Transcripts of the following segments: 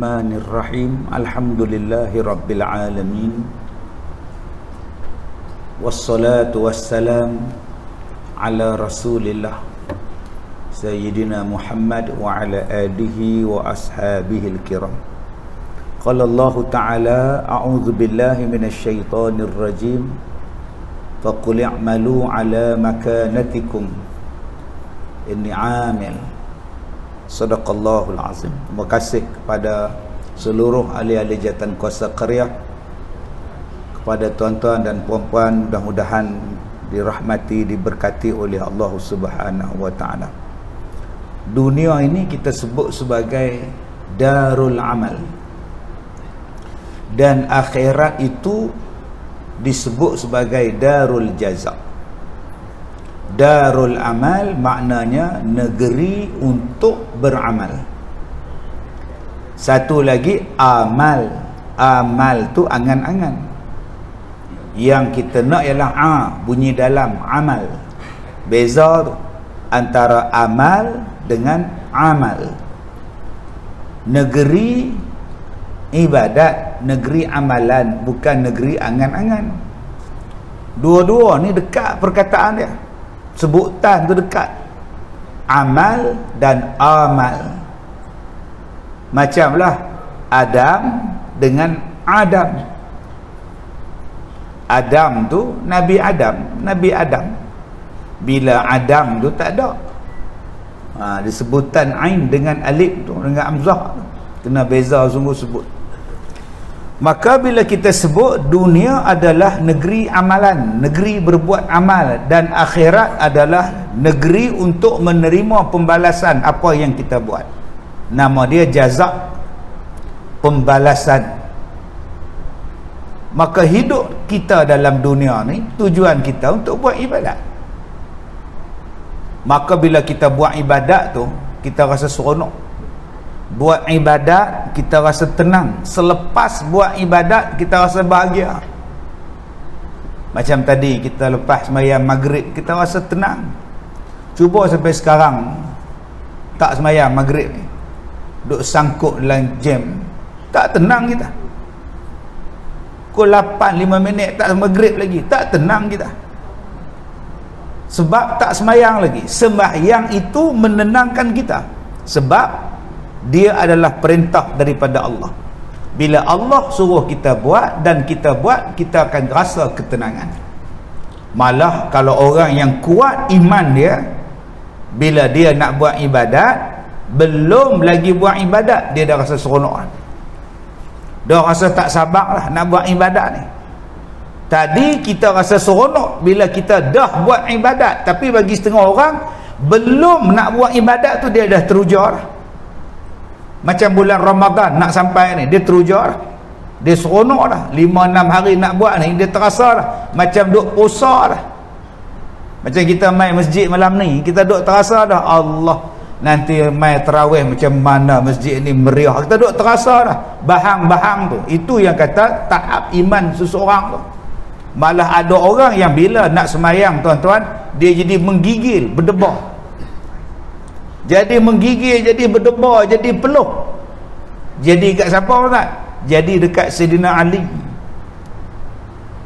Bismillahirrahmanirrahim. Alhamdulillahi rabbil alamin. Wassalatu wassalam ala rasulillah Sayyidina Muhammad wa ala alihi wa ashabihi al-kiram. Qala Allah Ta'ala, a'udzu billahi minasy syaithanir rajim. Faqul i'malu ala makanatikum inni 'amil. Sadaqallahul azim. Terima kasih kepada seluruh ahli-ahli jawatan kuasa qaryah, kepada tuan-tuan dan puan-puan, mudah-mudahan dirahmati, diberkati oleh Allah Subhanahu wa taala. Dunia ini kita sebut sebagai darul amal, dan akhirat itu disebut sebagai darul jaza. Darul amal maknanya negeri untuk beramal. Satu lagi amal. Amal tu angan-angan. Yang kita nak ialah bunyi dalam amal. Beza tu antara amal dengan amal. Negeri ibadat, negeri amalan, bukan negeri angan-angan. Dua-dua ni dekat perkataan dia. Sebutan tu dekat. Amal dan amal. Macamlah Adam dengan Adam. Adam tu Nabi Adam. Nabi Adam. Bila Adam tu tak ada. Disebutan ain dengan alif tu, dengan hamzah tu. Kena beza sungguh sebut. Maka bila kita sebut dunia adalah negeri amalan, negeri berbuat amal, dan akhirat adalah negeri untuk menerima pembalasan apa yang kita buat. Nama dia jazak, pembalasan. Maka hidup kita dalam dunia ni, tujuan kita untuk buat ibadat. Maka bila kita buat ibadat tu, kita rasa seronok. Buat ibadat kita rasa tenang. Selepas buat ibadat kita rasa bahagia. Macam tadi kita lepas sembahyang maghrib, kita rasa tenang. Cuba sampai sekarang tak sembahyang maghrib ni, duk sangkut dalam jam, tak tenang kita. Pukul 8:05 tak maghrib lagi, tak tenang kita. Sebab tak sembahyang lagi. Sembahyang itu menenangkan kita. Sebab dia adalah perintah daripada Allah. Bila Allah suruh kita buat dan kita buat, kita akan rasa ketenangan. Malah kalau orang yang kuat iman dia, bila dia nak buat ibadat, belum lagi buat ibadat, dia dah rasa seronok. Dah rasa tak sabar lah nak buat ibadat ni. Tadi kita rasa seronok bila kita dah buat ibadat, tapi bagi setengah orang belum nak buat ibadat tu dia dah teruja lah. Macam bulan Ramadan nak sampai ni, dia teruja lah. Dia seronok lah. 5-6 hari nak buat ni, dia terasa lah macam duk puasa lah. Macam kita main masjid malam ni, kita duk terasa dah, Allah, nanti main tarawih macam mana masjid ni meriah. Kita duk terasa dah bahang-bahang tu. Itu yang kata tahap iman seseorang tu. Malah ada orang yang bila nak semayang, tuan-tuan, dia jadi menggigil, berdebar. Jadi menggigil, jadi berdebar, jadi peluh. Jadi kat siapa Ustaz? Jadi dekat Sayyidina Ali.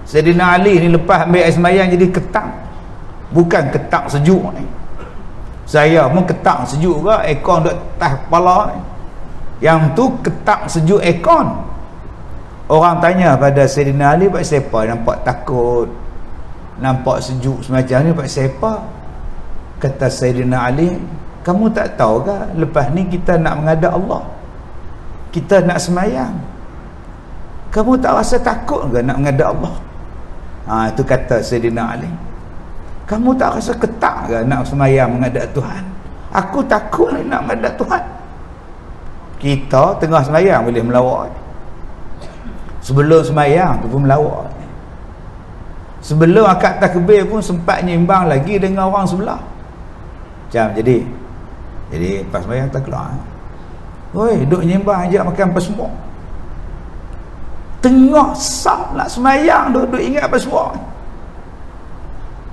Sayyidina Ali ni lepas ambil air semayang jadi ketang. Bukan ketang sejuk ni. Saya pun ketang sejuk ke, aircon duduk atas kepala ni. Yang tu ketang sejuk aircon. Orang tanya pada Sayyidina Ali, pak siapa nampak takut, nampak sejuk semacam ni, pak siapa? Kata Sayyidina Ali, kamu tak tahu ke lepas ni kita nak menghadap Allah, kita nak semayang, kamu tak rasa takut ke nak menghadap Allah? Itu kata Sayyidina Ali. Kamu tak rasa ketak ke nak semayang menghadap Tuhan? Aku takut nak menghadap Tuhan. Kita tengah semayang boleh melawak, sebelum semayang tu pun melawak, sebelum akad takbir pun sempat nyimbang lagi dengan orang sebelah. Macam jadi pas semayang tak keluar. Oi, duk nyimbang ajak makan apa semua. Tengah sah nak semayang duk ingat apa semua.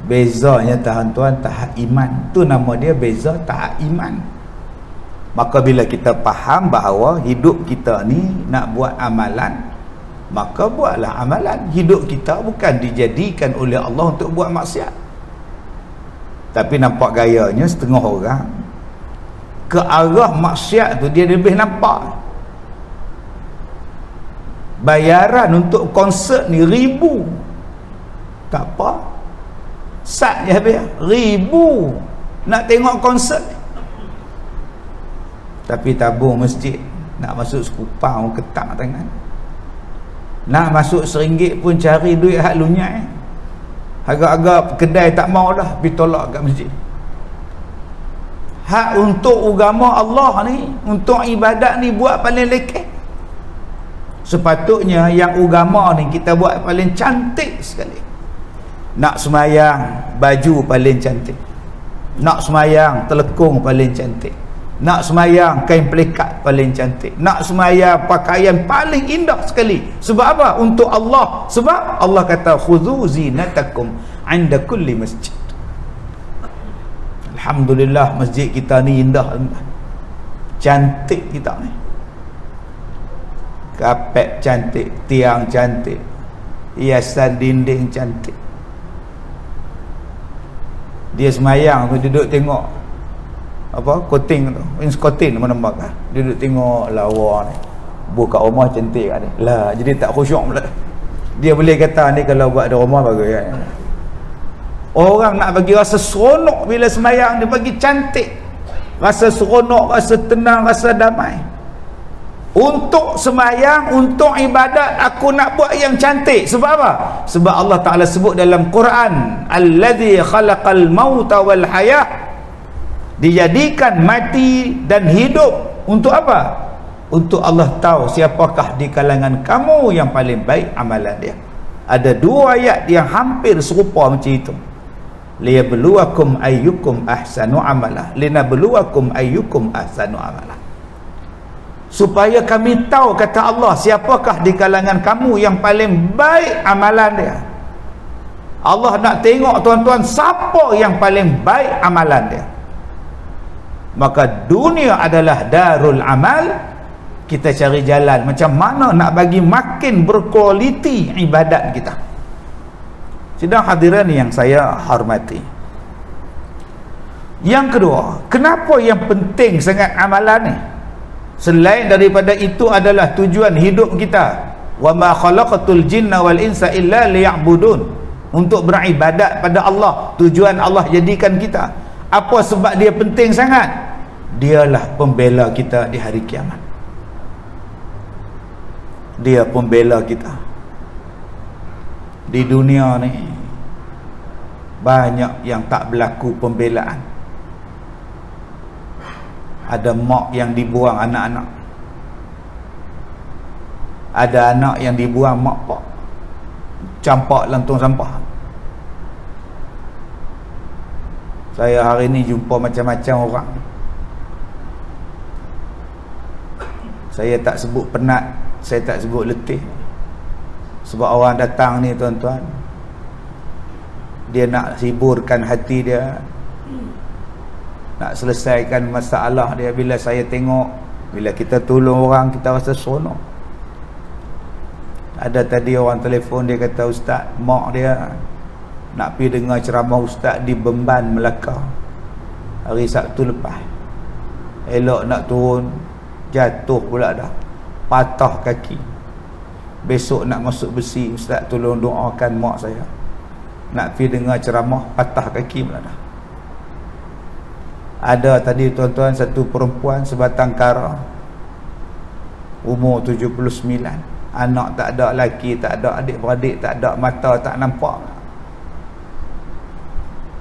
Bezanya tuan-tuan tahap iman. Tu nama dia beza tahap iman. Maka bila kita faham bahawa hidup kita ni nak buat amalan, maka buatlah amalan. Hidup kita bukan dijadikan oleh Allah untuk buat maksiat. Tapi nampak gayanya setengah orang ke arah maksiat tu dia lebih nampak. Bayaran untuk konsert ni 1,000, tak apa, sat je habis, 1,000 nak tengok konsert ni. Tapi tabung masjid nak masuk sekupang ketak tangan, nak masuk RM1 pun cari duit hak lunyai. Agak-agak kedai tak mau dah, pergi tolak kat masjid. Hak untuk agama Allah ni, untuk ibadat ni buat paling lekeh. Sepatutnya yang agama ni kita buat paling cantik sekali. Nak semayang baju paling cantik, nak semayang telekung paling cantik, nak semayang kain pelikat paling cantik, nak semayang pakaian paling indah sekali. Sebab apa? Untuk Allah. Sebab Allah kata khudhu zinatakum 'inda kulli masjid. Alhamdulillah masjid kita ni indah, cantik kita ni. Kapet cantik, tiang cantik, hiasan dinding cantik. Dia semayang tu duduk tengok apa coating tu, coating mana-mana kan, duduk tengok lawa ni, buka rumah cantik kan ni lah, jadi tak khusyuk pula. Dia boleh kata ni kalau buat di rumah bagus kan. Orang nak bagi rasa seronok bila semayang, dia bagi cantik, rasa seronok, rasa tenang, rasa damai. Untuk semayang, untuk ibadat, aku nak buat yang cantik. Sebab apa? Sebab Allah Ta'ala sebut dalam Quran, Alladhi khalaqal mauta wal hayah, dijadikan mati dan hidup untuk apa? Untuk Allah tahu siapakah di kalangan kamu yang paling baik amalan dia. Ada 2 ayat yang hampir serupa macam itu. Liyabluwakum ayyukum ahsanu amala, linabluwakum ayyukum ahsanu amala. Supaya kami tahu, kata Allah, siapakah di kalangan kamu yang paling baik amalan dia. Allah nak tengok tuan-tuan siapa yang paling baik amalan dia. Maka dunia adalah darul amal. Kita cari jalan macam mana nak bagi makin berkualiti ibadat kita. Sidang hadirin yang saya hormati, yang kedua, kenapa yang penting sangat amalan ni? Selain daripada itu adalah tujuan hidup kita. Wa ma khalaqatul jinna wal insa illa liya'budun, untuk beribadat pada Allah. Tujuan Allah jadikan kita. Apa sebab dia penting sangat? Dialah pembela kita di hari kiamat. Dia pembela kita. Di dunia ni banyak yang tak berlaku pembelaan. Ada mak yang dibuang anak-anak, ada anak yang dibuang mak pak, campak lantung sampah. Saya hari ni jumpa macam-macam orang. Saya tak sebut penat, saya tak sebut letih. Sebab orang datang ni tuan-tuan, dia nak hiburkan hati dia, nak selesaikan masalah dia. Bila saya tengok, bila kita tolong orang, kita rasa seronok. Ada tadi orang telefon, dia kata, Ustaz, mak dia nak pergi dengar ceramah Ustaz di Bemban, Melaka, hari Sabtu lepas. Elok nak turun, jatuh pula dah, patah kaki. Besok nak masuk besi, Ustaz tolong doakan mak saya. Nak pergi dengar ceramah, patah kaki pula dah. Ada tadi tuan-tuan satu perempuan sebatang kara, umur 79, anak tak ada, laki tak ada, adik-beradik tak ada, mata tak nampak.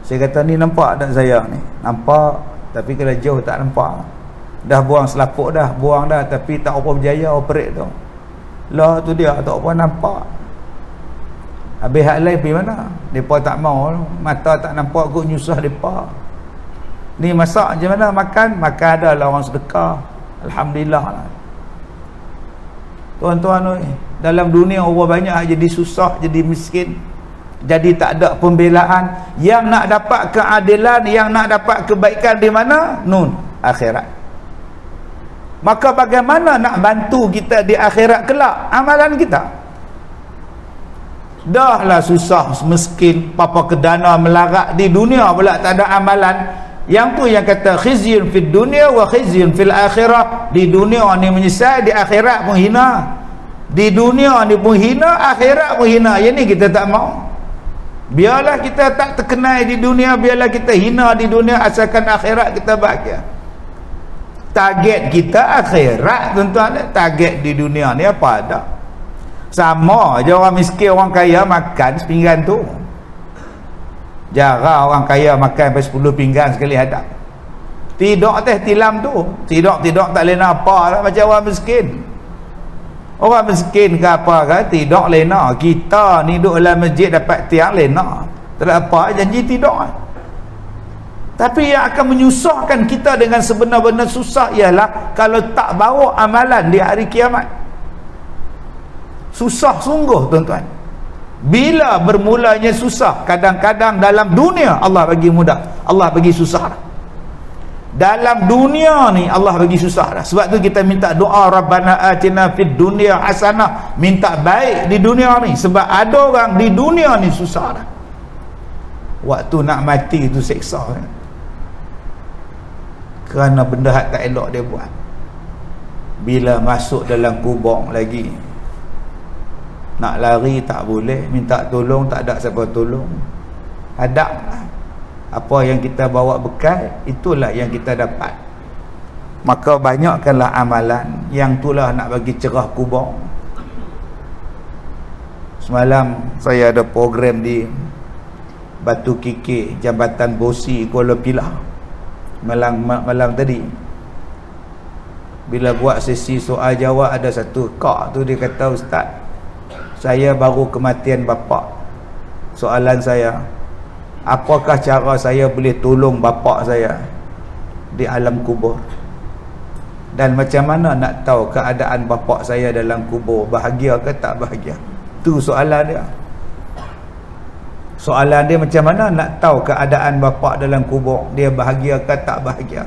Saya kata, ni nampak tak saya ni? Nampak, tapi kalau jauh tak nampak. Dah buang selaput dah, buang dah, tapi tak apa berjaya operate tu. Lah tu dia, tak apa nampak. Habis hak lain pergi mana? Mereka tak mau, mata tak nampak, kok nyusah mereka. Ni masak macam mana? Makan ada lah orang sedekah. Alhamdulillah lah. Tuan-tuan, dalam dunia orang banyak jadi susah, jadi miskin, jadi tak ada pembelaan. Yang nak dapat keadilan, yang nak dapat kebaikan di mana? Akhirat. Maka bagaimana nak bantu kita di akhirat kelak? Amalan kita. Dah lah susah, miskin, papa kedana melarat, di dunia pula tak ada amalan. Yang tu yang kata khizyun fid dunya wa khizyun fil akhirah. Di dunia ni menyesal, di akhirat pun hina. Di dunia ni pun hina, akhirat pun hina. Yang ni kita tak mau. Biarlah kita tak terkenal di dunia, biarlah kita hina di dunia, asalkan akhirat kita bahagia. Target kita akhirat, tuan-tuan. Target di dunia ni apa ada? Sama je orang miskin, orang kaya makan sepinggan tu. Jarang orang kaya makan sampai 10 pinggan sekali hadap. Tidak teh tilam tu. Tidak tak lena apa lah macam orang miskin. Orang miskin ke apa ke, tidak lena. Kita ni duduk dalam masjid dapat tiang lena. Tak ada apa, janji tidak. Tapi yang akan menyusahkan kita dengan sebenar-benar susah ialah kalau tak bawa amalan di hari kiamat. Susah sungguh, tuan-tuan. Bila bermulanya susah, kadang-kadang dalam dunia Allah bagi mudah, Allah bagi susah. Dalam dunia ni Allah bagi susah dah. Sebab tu kita minta doa Rabbana atina fid dunya hasanah, minta baik di dunia ni. Sebab ada orang di dunia ni susah dah. Waktu nak mati tu seksa kan? Kerana benda hak tak elok dia buat. Bila masuk dalam kubur lagi, nak lari tak boleh, minta tolong tak ada siapa tolong. Hadaplah apa yang kita bawa bekal, itulah yang kita dapat. Maka banyakkanlah amalan, yang itulah nak bagi cerah kubur. Semalam saya ada program di Batu Kikir, Jambatan Bosi, Kuala Pilah. Malam tadi bila buat sesi soal jawab, ada satu kak tu dia kata, Ustaz, saya baru kematian bapa. Soalan saya, apakah cara saya boleh tolong bapa saya di alam kubur? Dan macam mana nak tahu keadaan bapa saya dalam kubur, bahagia ke tak bahagia? Tu soalan dia. Soalan dia macam mana nak tahu keadaan bapa dalam kubur, dia bahagia ke tak bahagia?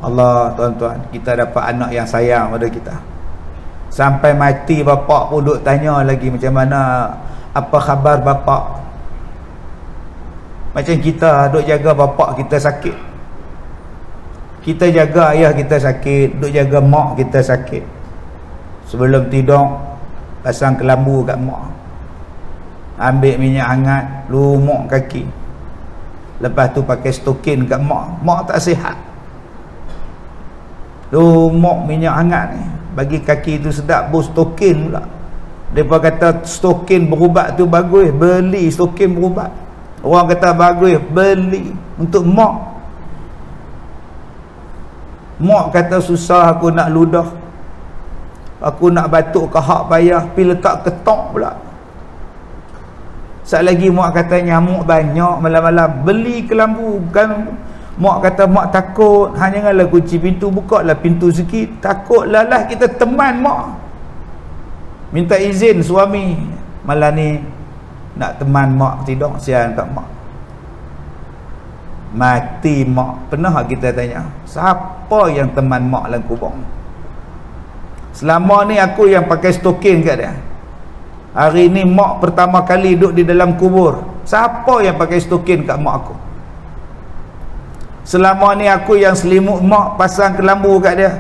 Allah, tuan-tuan, kita dapat anak yang sayang pada kita. Sampai mati bapa pun duk tanya lagi macam mana, apa khabar bapa. Macam kita duk jaga bapa kita sakit, kita jaga ayah kita sakit, duk jaga mak kita sakit. Sebelum tidur pasang kelambu kat mak, ambil minyak hangat, lumuk kaki. Lepas tu pakai stokin kat mak. Mak tak sihat, lumuk minyak hangat ni, bagi kaki tu sedap, bos stokin pula. Mereka kata stokin berubat tu bagus, beli stokin berubat. Orang kata bagus, beli untuk mak. Mak kata susah aku nak ludah, aku nak batuk kahak payah, pergi letak ketok pula. Sekali lagi mak kata nyamuk banyak malam-malam, beli kelambu. Kan mak kata mak takut, hanya janganlah kunci pintu, buka lah pintu sikit, takutlah lah kita teman mak. Minta izin suami, malam ni nak teman mak tidur, sian kat mak. Mati mak, pernah kita tanya, siapa yang teman mak dalam kubur? Selama ni aku yang pakai stokin kat dia. Hari ni mak pertama kali duduk di dalam kubur, siapa yang pakai stokin kat mak aku? Selama ni aku yang selimut mak, pasang kelambu kat dia.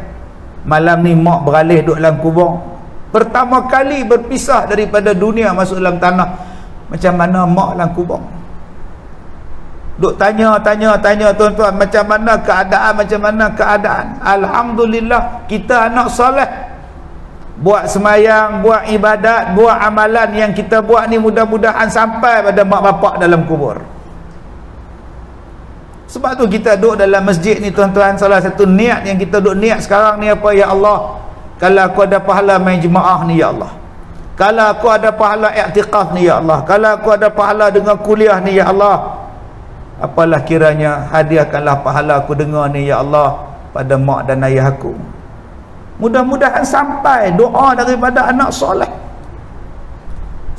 Malam ni mak beralih duduk dalam kubur, pertama kali berpisah daripada dunia, masuk dalam tanah. Macam mana mak dalam kubur? Duk tanya tuan-tuan, macam mana keadaan? Alhamdulillah, kita anak soleh, buat semayang, buat ibadat, buat amalan yang kita buat ni mudah-mudahan sampai pada mak bapak dalam kubur. Sebab tu kita duduk dalam masjid ni tuan-tuan, salah satu niat yang kita duduk niat sekarang ni apa? Ya Allah, kalau aku ada pahala main jemaah ni ya Allah, kalau aku ada pahala i'tikaf ni ya Allah, kalau aku ada pahala dengan kuliah ni ya Allah, apalah kiranya hadiahkanlah pahala aku dengar ni ya Allah pada mak dan ayah aku. Mudah-mudahan sampai doa daripada anak soleh.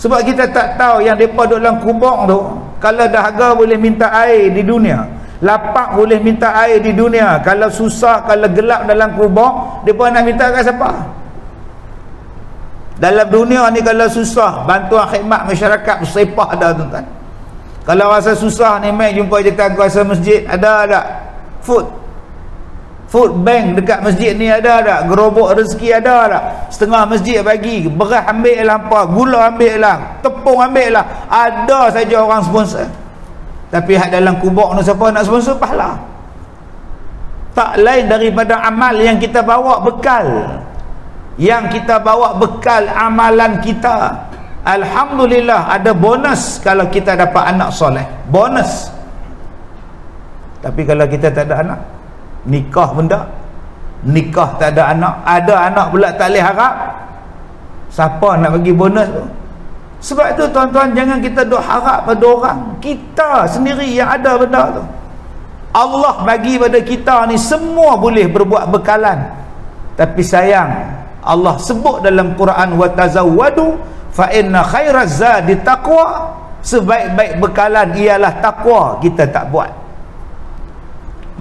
Sebab kita tak tahu yang mereka duduk dalam kubur tu, kalau dahaga boleh minta air di dunia, Lapak boleh minta air di dunia. Kalau susah, kalau gelap dalam kubur, mereka nak minta kat siapa? Dalam dunia ni kalau susah, bantuan khidmat masyarakat bersepah dah tuan-tuan. Kalau rasa susah ni, mai jumpa jatan kuasa masjid, ada tak? Food bank dekat masjid ni ada tak? Gerobok rezeki ada tak? Setengah masjid bagi, beras ambil lah, apa, gula ambil lah, tepung ambil lah. Ada saja orang sponsor. Tapi hak dalam kubur ni siapa nak sponsor? Pahala. Tak lain daripada amal yang kita bawa bekal. Yang kita bawa bekal amalan kita. Alhamdulillah ada bonus kalau kita dapat anak soleh. Bonus. Tapi kalau kita tak ada anak, nikah benda, nikah tak ada anak, ada anak pula tak boleh harap, siapa nak bagi bonus tu? Sebab tu tuan-tuan, jangan kita duk harap pada orang, kita sendiri yang ada benda tu. Allah bagi pada kita ni semua boleh berbuat bekalan, tapi sayang Allah sebut dalam Quran, wa tazawwadu fa inna khairaz zadi taqwa, sebaik-baik bekalan ialah takwa. Kita tak buat,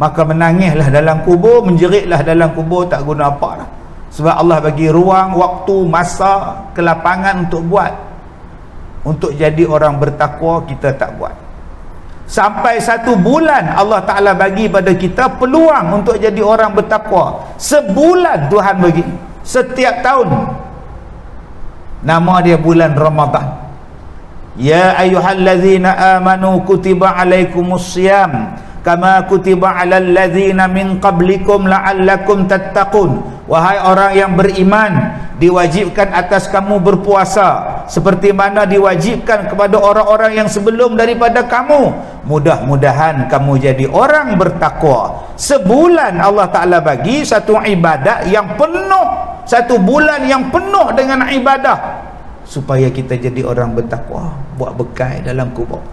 maka menangislah dalam kubur, menjeritlah dalam kubur, tak guna apa dah. Sebab Allah bagi ruang, waktu, masa, kelapangan untuk buat, untuk jadi orang bertakwa, kita tak buat. Sampai 1 bulan Allah Ta'ala bagi pada kita peluang untuk jadi orang bertakwa. Sebulan Tuhan bagi, setiap tahun. Nama dia bulan Ramadan. Ya ayyuhallazina amanu kutiba alaikumusiyam kama kutiba alal ladzina min qablikum la'allakum tattaqun. Wahai orang yang beriman, diwajibkan atas kamu berpuasa seperti mana diwajibkan kepada orang-orang yang sebelum daripada kamu, mudah-mudahan kamu jadi orang bertakwa. Sebulan Allah Ta'ala bagi satu ibadat yang penuh, 1 bulan yang penuh dengan ibadah, supaya kita jadi orang bertakwa, buat bekal dalam kubur.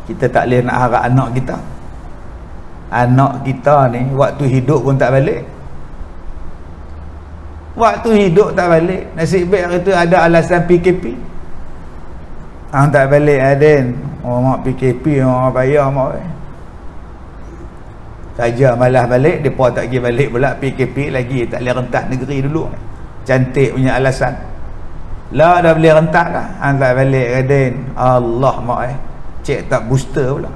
Kita tak boleh nak harap anak kita. Anak kita ni waktu hidup pun tak balik. Waktu hidup tak balik. Nasib baik hari tu ada alasan PKP. Tak balik Aden. Oh mak PKP, oh bayar mak. Saja malah balik, depa tak pergi balik pula, PKP lagi, tak boleh rentas negeri dulu. Cantik punya alasan. Lah dah boleh rentas dah. Tak balik Aden. Allah mak cek tak booster pula.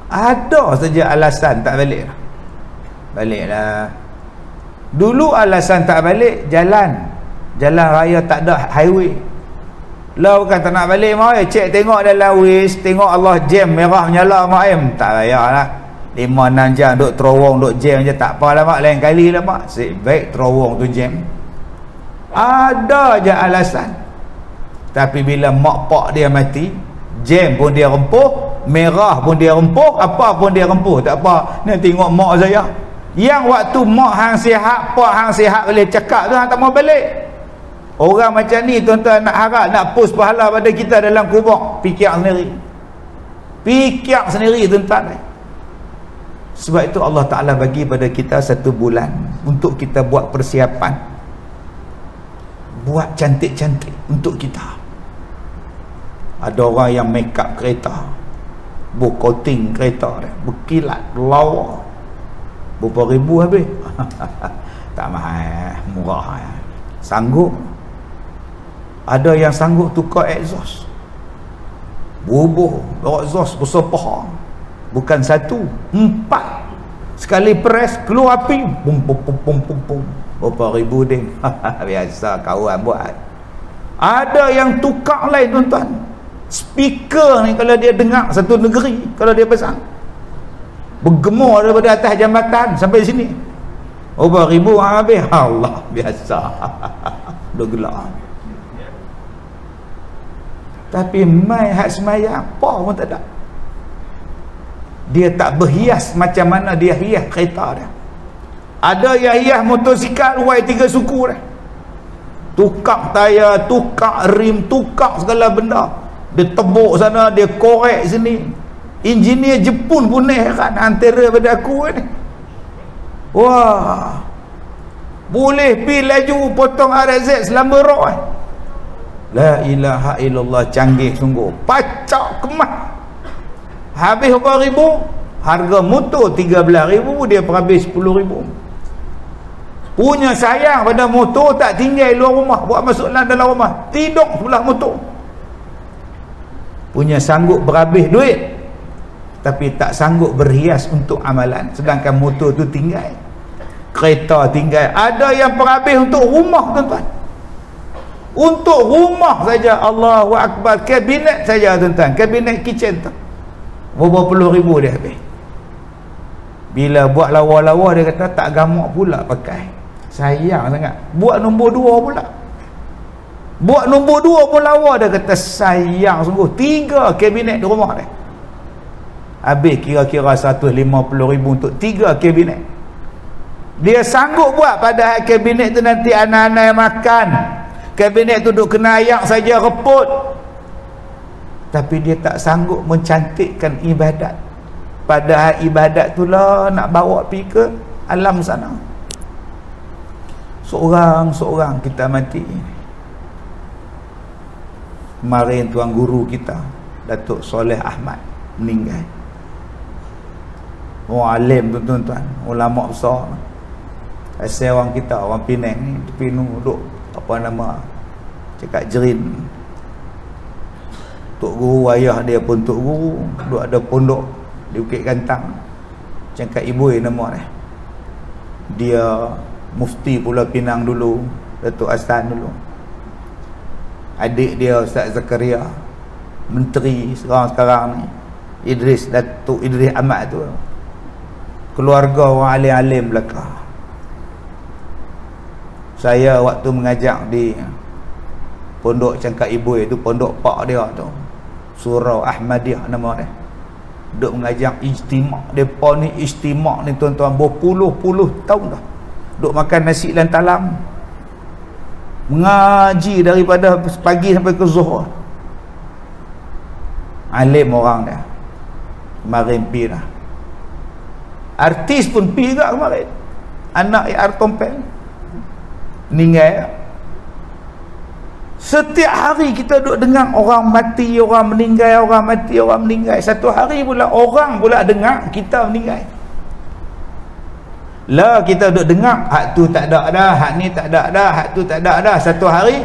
Ada saja alasan tak balik. Baliklah. Dulu alasan tak balik, jalan raya tak ada, highway. Lah bukan tak nak balik mau, cek tengok dalam Waze, tengok Allah jam merah nyala mak tak payahlah. 5-6 jam duk terowong, duk jam je, tak apalah mak, lain kali lah mak. Baik terowong tu jam. Ada je alasan. Tapi bila mak pak dia mati, jam pun dia rempuh, merah pun dia rempuh, apa pun dia rempuh, tak apa. Ni tengok mak saya. Yang waktu mak hang sihat, pak hang sihat boleh cakap tu, hang tak mau balik. Orang macam ni tuan-tuan nak harap nak push pahala pada kita dalam kubur, fikir sendiri. Fikir sendiri tuan-tuan. Sebab itu Allah Ta'ala bagi pada kita 1 bulan untuk kita buat persiapan, buat cantik-cantik untuk kita. Ada orang yang make up kereta, coating kereta dia, berkilat, lawa, berapa ribu habis. Tak mahal, murah. Sanggup. Ada yang sanggup tukar exhaust, bubuh exhaust besar paha, bukan 1, 4 sekali press keluar api, pum pum pum pum pum pum, berapa ribu ding. Biasa kawan buat. Ada yang tukar lain tuan-tuan. Speaker ni kalau dia dengar satu negeri, kalau dia pasang, bergema daripada atas jambatan sampai sini, berapa ribu habis. Allah, biasa. Dah gelak. Tapi mai hak semaya apa pun tak ada. Dia tak berhias macam mana dia hias kereta dia. Ada yang hias motosikal Y3 suku dia, tukar tayar, tukar rim, tukar segala benda. Dia tebuk sana, dia korek sini. Engineer Jepun pun ni heran antara pada aku ni. Wah, boleh pi laju potong RZ selamba rock. La ilaha illallah, canggih sungguh. Pacak kemas. Habis berapa ribu? Harga motor 13,000, dia perhabis 10,000. Punya sayang pada motor, tak tinggal luar rumah, buat masuk dalam rumah, tidur sebelah motor. Punya sanggup berhabis duit, tapi tak sanggup berhias untuk amalan, sedangkan motor tu tinggal, kereta tinggal. Ada yang perhabis untuk rumah, tuan-tuan. Untuk rumah saja, Allahu Akbar, kabinet saja, tuan-tuan, kabinet kitchen tu berapa puluh ribu dia habis. Bila buat lawa-lawa, dia kata tak gamak pula pakai, sayang sangat. Buat nombor 2 pula, buat nombor 2 pun lawa, dia kata sayang sungguh. 3 kabinet di rumah dia habis, kira-kira 150,000 untuk 3 kabinet. Dia sanggup buat, padahal kabinet tu nanti anak-anak yang makan, kabinet tu duk kena ayak saja, reput. Tapi dia tak sanggup mencantikkan ibadat, padahal ibadat tu lah nak bawa pergi ke alam sana. Seorang-seorang kita mati. Kemarin tuan guru kita Datuk Soleh Ahmad meninggal. Orang alim tu, tuan-tuan, ulama besar. Asal orang kita, orang Penang ni, tepi duduk apa nama, cakap Jerin. Tok guru, ayah dia pun tok guru, duduk ada pondok di Bukit Gantang, cakap ibu nama dia. Dia mufti Pulau Pinang dulu, Datuk Hassan dulu. Adik dia Ustaz Zakaria, menteri sekarang ni, Idris, Datuk Idris Ahmad tu. Keluarga orang alim-alim belakang. Saya waktu mengajak di pondok Cangkak Ibu itu, pondok pak dia tu, Surau Ahmadiyah nama dia, duk mengajak ijtimak. Depa ni ijtimak ni, tuan-tuan, berpuluh-puluh tahun dah duk makan nasi dan talam, mengaji daripada pagi sampai ke Zuhur. Alim orang dia. Kemarin pi dah. Artis pun pi juga kemarin. Anak AR Tompel meninggal. Setiap hari kita duk dengar orang mati, orang meninggal, orang mati, orang meninggal. Satu hari pula orang pula dengar kita meninggal. Lah kita duk dengar hak tu tak ada dah, hak ni tak ada dah, hak tu tak ada dah. Satu hari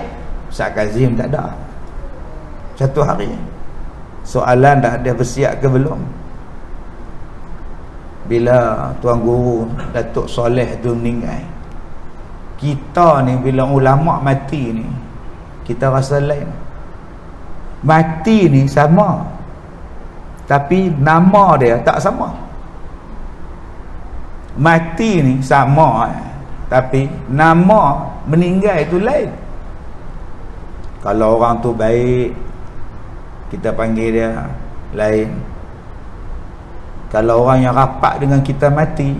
Ustaz Kazim tak ada. Satu hari. Soalan dah ada bersiap ke belum? Bila tuan guru Datuk Soleh tu meninggal, kita ni bila ulama mati ni, kita rasa lain. Mati ni sama, tapi nama dia tak sama. Mati ni sama, tapi nama meninggal itu lain. Kalau orang tu baik, kita panggil dia lain. Kalau orang yang rapat dengan kita mati,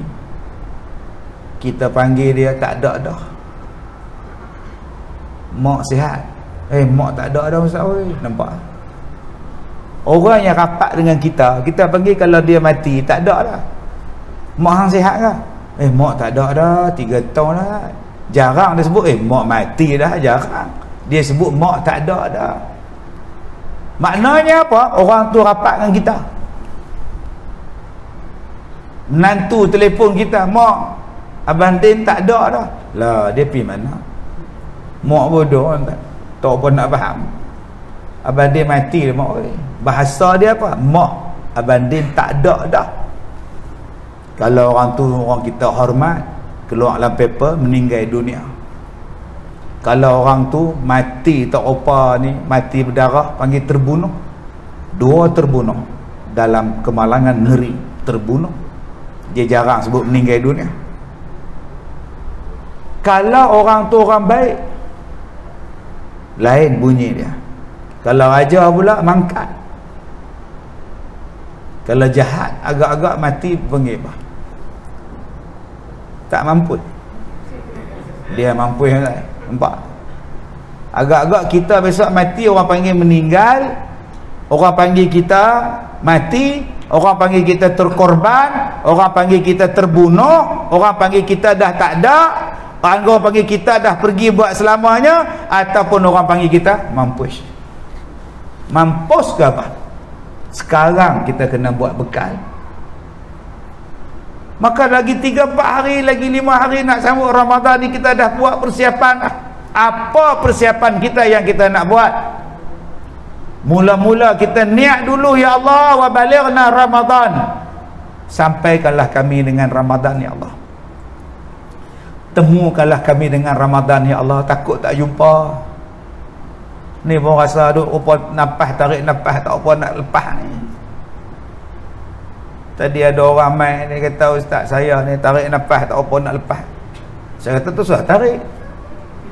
kita panggil dia tak ada dah. Mak sihat, mak tak ada dah Ustaz. Nampak? Orang yang rapat dengan kita, kita panggil kalau dia mati, tak ada dah. Mak hang sihat ke? Mak tak ada dah, 3 tahun dah. Jarang dia sebut mak mati dah, jarang. Dia sebut mak tak ada dah. Maknanya apa? Orang tu rapat dengan kita. Menantu telefon kita, mak Abang Din tak ada dah. Lah dia pergi mana? Mak bodoh tak apa nak faham. Abang Din mati dah mak. Bahasa dia apa? Mak Abang Din tak ada dah. Kalau orang tu orang kita hormat, keluar dalam paper meninggal dunia. Kalau orang tu mati tak apa ni, mati berdarah, panggil terbunuh. 2 terbunuh dalam kemalangan ngeri, terbunuh. Dia jarang sebut meninggal dunia. Kalau orang tu orang baik, lain bunyi dia. Kalau raja pula mangkat. Kalau jahat agak-agak mati panggil apa? Tak mampu. Dia mampu yang lain. Nampak? Agak-agak kita besok mati, orang panggil meninggal, orang panggil kita mati, orang panggil kita terkorban, orang panggil kita terbunuh, orang panggil kita dah tak ada, Orang panggil kita dah pergi buat selamanya, ataupun orang panggil kita mampus. Mampus ke apa? Sekarang kita kena buat bekal. Maka lagi 3-4 hari, lagi 5 hari nak sambut Ramadan ni, kita dah buat persiapan. Apa persiapan kita yang kita nak buat? Mula-mula kita niat dulu, ya Allah, wa balighna Ramadan, sampaikanlah kami dengan Ramadan ya Allah. Temukanlah kami dengan Ramadan ya Allah. Takut tak jumpa. Ni pun rasa duk rupa napas, tarik napas tak apa nak lepas ni. Tadi ada orang mai ni kata, ustaz saya ni tarik napas tak apa nak lepas. Saya kata tu susah tarik.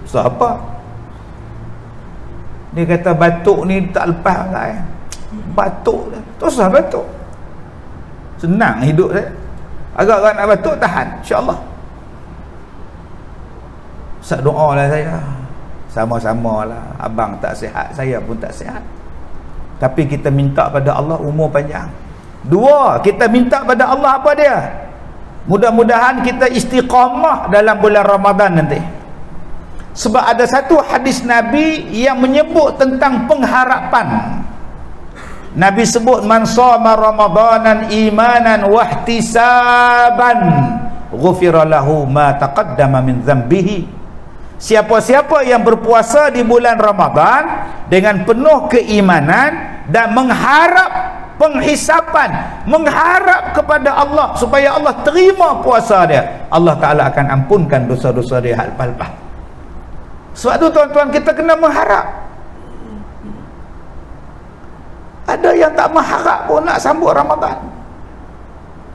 Susah apa? Dia kata batuk ni tak lepas kan. Batuk tu susah batuk. Senang hidup saya. Agak-agak nak batuk tahan, insya-Allah. Ustaz doa lah saya. Sama-sama lah. Abang tak sihat, saya pun tak sihat. Tapi kita minta pada Allah umur panjang. 2, kita minta pada Allah apa dia? Mudah-mudahan kita istiqamah dalam bulan Ramadan nanti. Sebab ada satu hadis Nabi yang menyebut tentang pengharapan. Nabi sebut, man shoma ramadanan imanan wahtisaban ghufira lahu ma taqaddama min dhanbihi. Siapa-siapa yang berpuasa di bulan Ramadan dengan penuh keimanan dan mengharap penghisapan, mengharap kepada Allah supaya Allah terima puasa dia, Allah Ta'ala akan ampunkan dosa-dosa dia lepas-lepas. Sebab tu tuan-tuan, kita kena mengharap. Ada yang tak mengharap pun nak sambut Ramadan,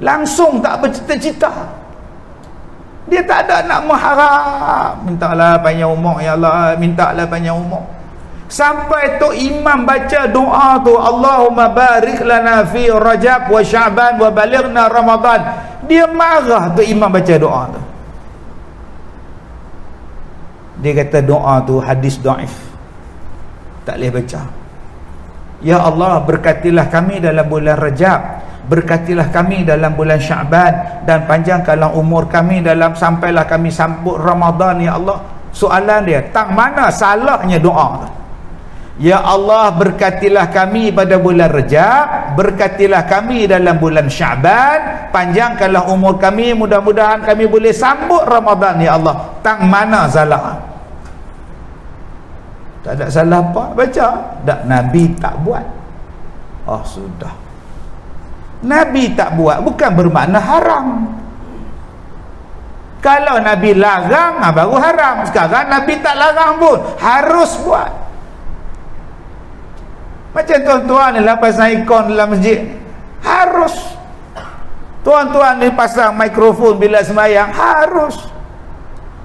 langsung tak bercita-cita. Dia tak ada nak mengharap, mintalah panjang umur ya Allah, mintalah panjang umur. Sampai tu imam baca doa tu, Allahumma barik lana fi Rajab wa Sya'ban wa balighna Ramadan, dia marah tu imam baca doa tu. Dia kata doa tu hadis dhaif, tak boleh baca. Ya Allah, berkatilah kami dalam bulan Rajab, berkatilah kami dalam bulan Sya'ban, dan panjangkanlah umur kami dalam sampailah kami sambut Ramadan ya Allah. Soalan dia, tak mana salahnya doa tu? Ya Allah, berkatilah kami pada bulan Rajab, berkatilah kami dalam bulan Sya'ban, panjangkanlah umur kami, mudah-mudahan kami boleh sambut Ramadan ya Allah. Tak mana salah? Tak ada salah apa baca. Tak, Nabi tak buat. Oh sudah, Nabi tak buat bukan bermakna haram. Kalau Nabi larang baru haram. Sekarang Nabi tak larang pun, harus buat. Macam tuan-tuan ni lah pasang ikon dalam masjid, harus. Tuan-tuan ni pasang mikrofon bila sembahyang, harus.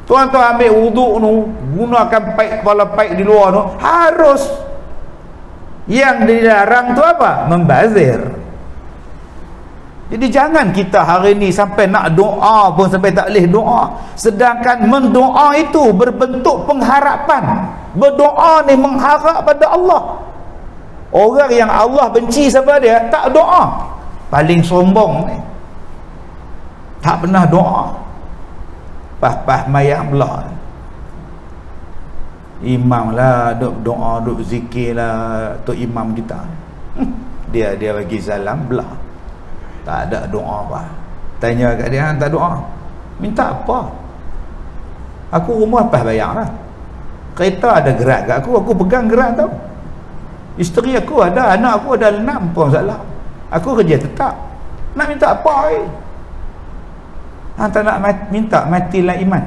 Tuan-tuan ambil wuduk tu, gunakan paik, kepala paik di luar tu, harus. Yang dilarang tu apa? Membazir. Jadi jangan kita hari ni sampai nak doa pun sampai tak boleh doa. Sedangkan mendoa itu berbentuk pengharapan. Berdoa ni mengharap pada Allah. Orang yang Allah benci siapa dia? Tak doa. Paling sombong ni, tak pernah doa. Pah-pah mayang belah. Imam lah duk doa, duk zikir lah tu imam kita. Dia bagi salam belah, tak ada doa apa. Tanya kat dia, tak doa, minta apa? Aku rumah pas bayar lah, kereta ada gerak kat aku pegang gerak tau. Isteri aku ada, anak aku ada 6 pun salah. Aku kerja tetap, nak minta apa tak nak minta matilah iman.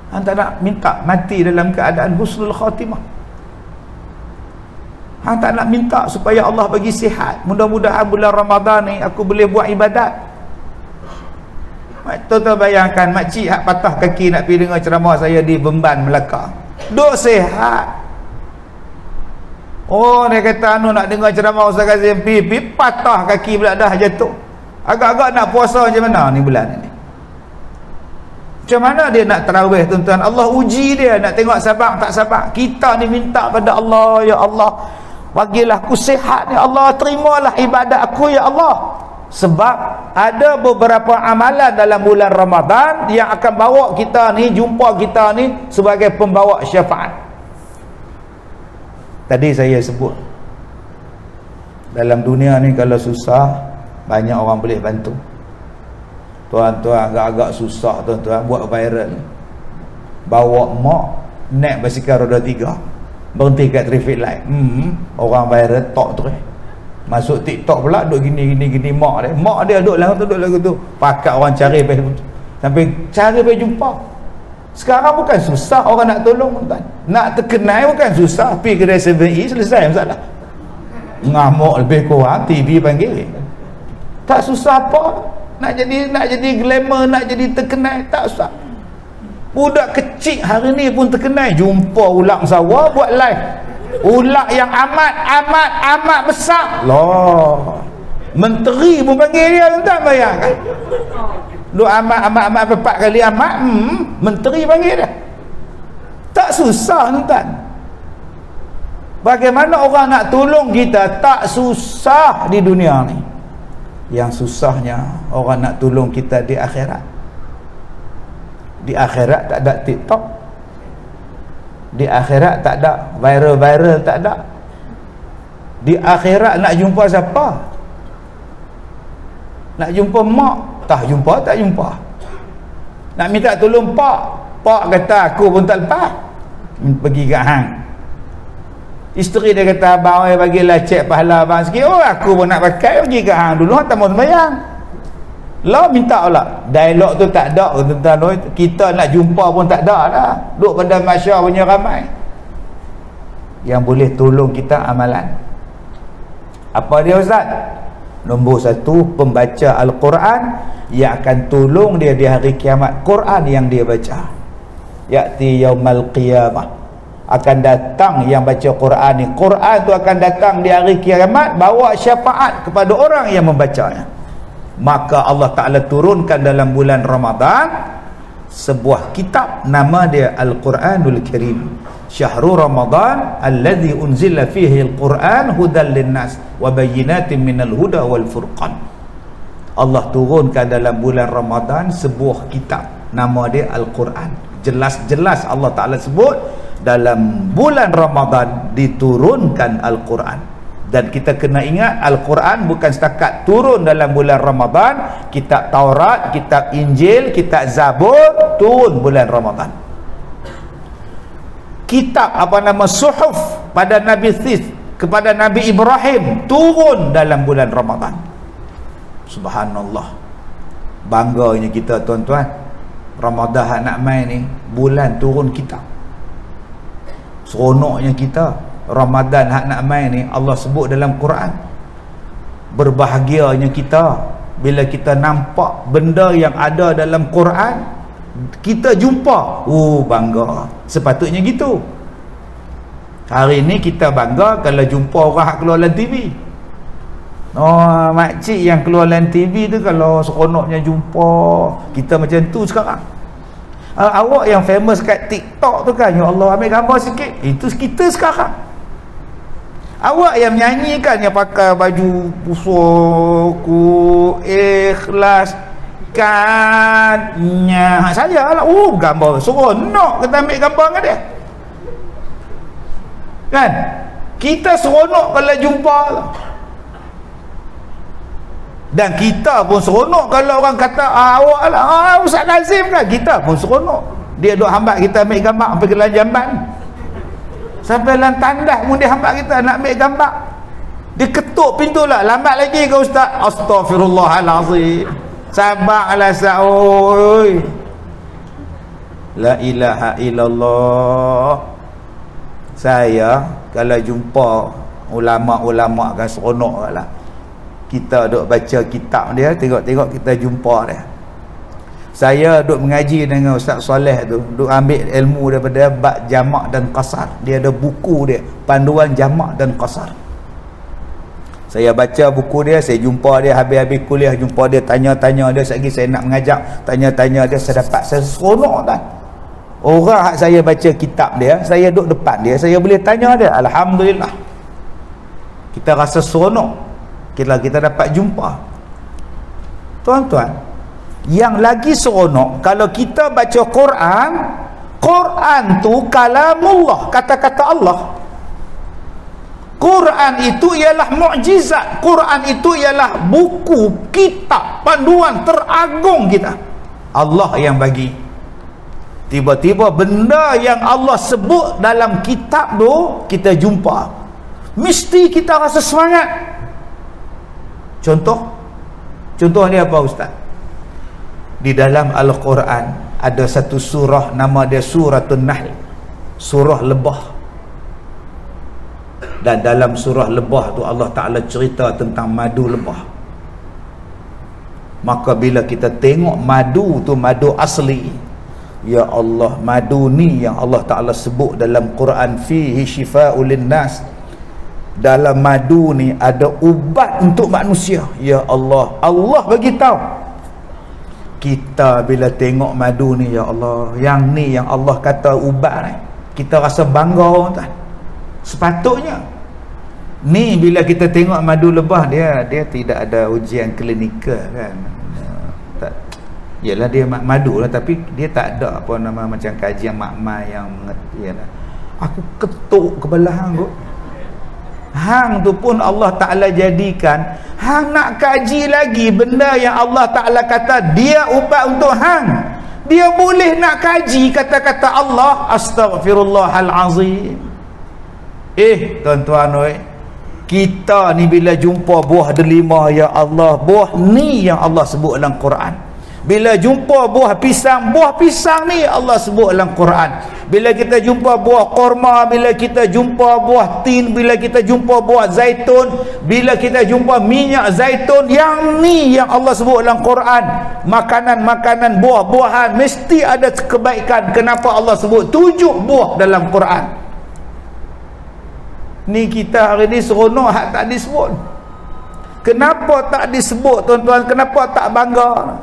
Tak nak minta mati dalam keadaan husnul khatimah. Tak nak minta supaya Allah bagi sihat, mudah-mudahan bulan Ramadan ni aku boleh buat ibadat. Tuan-tuan bayangkan makcik hak patah kaki nak pergi dengar ceramah saya di Bemban, Melaka, duk sihat. Oh, dia kata nak dengar ceramah Ustaz Kazim, pipi patah kaki pula dah jatuh. Agak-agak nak puasa macam mana ni bulan ni? Macam mana dia nak tarawih tuan-tuan? Allah uji dia, nak tengok sabar tak sabar. Kita ni minta pada Allah, ya Allah, bagilah aku sihat ya Allah, terimalah ibadat aku ya Allah. Sebab ada beberapa amalan dalam bulan Ramadan yang akan bawa kita ni, jumpa kita ni sebagai pembawa syafaat. Tadi saya sebut, dalam dunia ni kalau susah, banyak orang boleh bantu. Tuan-tuan agak-agak susah, tuan-tuan buat viral, bawa mak naik basikal roda 3, berhenti kat traffic light, orang viral tok terus. Masuk TikTok pula duk gini mak dia duduk lagu tu pakat orang cari sampai cari jumpa. Sekarang bukan susah orang nak tolong, tuan. Nak terkenal bukan susah, pergi kedai 7E selesai masalah. Ngamuk lebih kurang, TV panggil. Tak susah apa. Nak jadi glamour, nak jadi terkenal, tak susah. Budak kecil hari ni pun terkenal, jumpa ulang sawah buat live. Ulak yang amat besar. Loh. Menteri pun panggil dia, tuan bayangkan. Lu amat 4 kali amat, menteri panggil dia. Tak susah, tuan. Bagaimana orang nak tolong kita? Tak susah di dunia ni. Yang susahnya orang nak tolong kita di akhirat. Di akhirat tak ada TikTok. Di akhirat tak ada viral, tak ada. Di akhirat nak jumpa siapa? Nak jumpa mak, tak jumpa. Nak minta tolong pak kata aku pun tak lepas, pergi kat hang. Isteri dia kata, abang bagilah cek pahala abang sikit. Oh, aku pun nak pakai, pergi kat hang dulu, tak mau sembahyang. Lah minta pula. Dialog tu tak ada, tuan-tuan. Kita nak jumpa pun tak ada dah. Duduk pada masyarakat punya ramai. Yang boleh tolong kita amalan. Apa dia, Ustaz? Nombor 1, pembaca Al-Quran yang akan tolong dia di hari kiamat. Quran yang dia baca. Ya'ti yaumal qiyamah. Akan datang yang baca Quran ni. Quran tu akan datang di hari kiamat, bawa syafaat kepada orang yang membacanya. Maka Allah Ta'ala turunkan dalam bulan Ramadan sebuah kitab, nama dia Al-Quranul Karim. Syahrul Ramadan alladhi unzila fihi Al-Quran hudan linnas wa bayyinatin minal huda wal furqan. Allah turunkan dalam bulan Ramadan sebuah kitab, nama dia Al-Quran. Jelas-jelas Allah Ta'ala sebut dalam bulan Ramadan diturunkan Al-Quran. Dan kita kena ingat, Al-Quran bukan setakat turun dalam bulan Ramadan. Kitab Taurat, kitab Injil, kitab Zabur turun bulan Ramadan. Kitab Suhuf pada Nabi Sis kepada Nabi Ibrahim turun dalam bulan Ramadan. Subhanallah. Bangganya kita, tuan-tuan. Ramadan nak main ni, bulan turun kitab. Seronoknya kita. Ramadan hak nak main ni, Allah sebut dalam Quran. Berbahagianya kita bila kita nampak benda yang ada dalam Quran, kita jumpa, bangga. Sepatutnya gitu. Hari ni kita bangga kalau jumpa orang hak keluar dalam TV. Makcik yang keluar dalam TV tu kalau seronoknya jumpa kita macam tu sekarang. Awak yang famous kat TikTok tu kan, ya Allah ambil gambar sikit, itu kita sekarang. Awak yang menyanyikan, yang pakai baju pusuku ikhlas kannya, saya lah, gambar seronok kita ambil gambar dengan dia kan. Kita seronok kalau jumpa, dan kita pun seronok kalau orang kata awak lah Ustaz Nazim kan. Kita pun seronok, dia duk hambat kita ambil gambar sampai ke dalam jamban, sampai dalam tandas pun dia hambat kita nak ambil gambar. Dia ketuk pintu lah, lambat lagi ke Ustaz? Astaghfirullahalazim, sabarlah Sa'oi. La ilaha illallah. Saya kalau jumpa ulama-ulama kan seronok lah. Kita duk baca kitab dia, tengok-tengok kita jumpa dia. Saya duk mengaji dengan Ustaz Soleh tu, duk ambil ilmu daripada bab jamak dan qasar. Dia ada buku dia, panduan jamak dan qasar. Saya baca buku dia, saya jumpa dia habis-habis kuliah, jumpa dia, tanya-tanya dia, lagi saya nak mengajak, tanya-tanya dia, saya dapat, saya seronok kan. Orang hak saya baca kitab dia, saya duduk depan dia, saya boleh tanya dia, alhamdulillah. Kita rasa seronok kita dapat jumpa. Tuan-tuan, yang lagi seronok kalau kita baca Quran, Quran tu kalamullah, kata-kata Allah. Quran itu ialah mukjizat. Quran itu ialah buku, kitab, panduan teragung kita. Allah yang bagi. Tiba-tiba benda yang Allah sebut dalam kitab tu kita jumpa, mesti kita rasa semangat. Contoh dia apa, Ustaz? Di dalam Al-Quran ada satu surah, nama dia Suratul Nahl, surah lebah. Dan dalam surah lebah tu Allah Ta'ala cerita tentang madu lebah. Maka bila kita tengok madu tu, madu asli, ya Allah, madu ni yang Allah Ta'ala sebut dalam Quran, fihi shifa'ul linnas, dalam madu ni ada ubat untuk manusia. Ya Allah, Allah bagi tahu. Kita bila tengok madu ni, ya Allah, yang ni yang Allah kata ubat ni, kita rasa bangga, tuan. Sepatutnya ni bila kita tengok madu lebah, dia tidak ada ujian klinikal kan. Tak, yalah dia madu lah, tapi dia tak ada apa nama macam kajian makmal yang mengerti lah. Aku ketuk kepala hang tu. Hang tu pun Allah Ta'ala jadikan hang nak kaji lagi benda yang Allah Ta'ala kata dia ubat untuk hang. Dia boleh nak kaji kata-kata Allah, astaghfirullahalazim. Tuan-tuan oi, kita ni bila jumpa buah delima, ya Allah, buah ni yang Allah sebut dalam Quran. Bila jumpa buah pisang ni Allah sebut dalam Quran. Bila kita jumpa buah korma, bila kita jumpa buah tin, bila kita jumpa buah zaitun, bila kita jumpa minyak zaitun, yang ni yang Allah sebut dalam Quran. Makanan-makanan, buah-buahan mesti ada kebaikan. Kenapa Allah sebut 7 buah dalam Quran? Ni kita hari ni seronok hak tak disebut. Kenapa tak disebut, tuan-tuan? Kenapa tak bangga?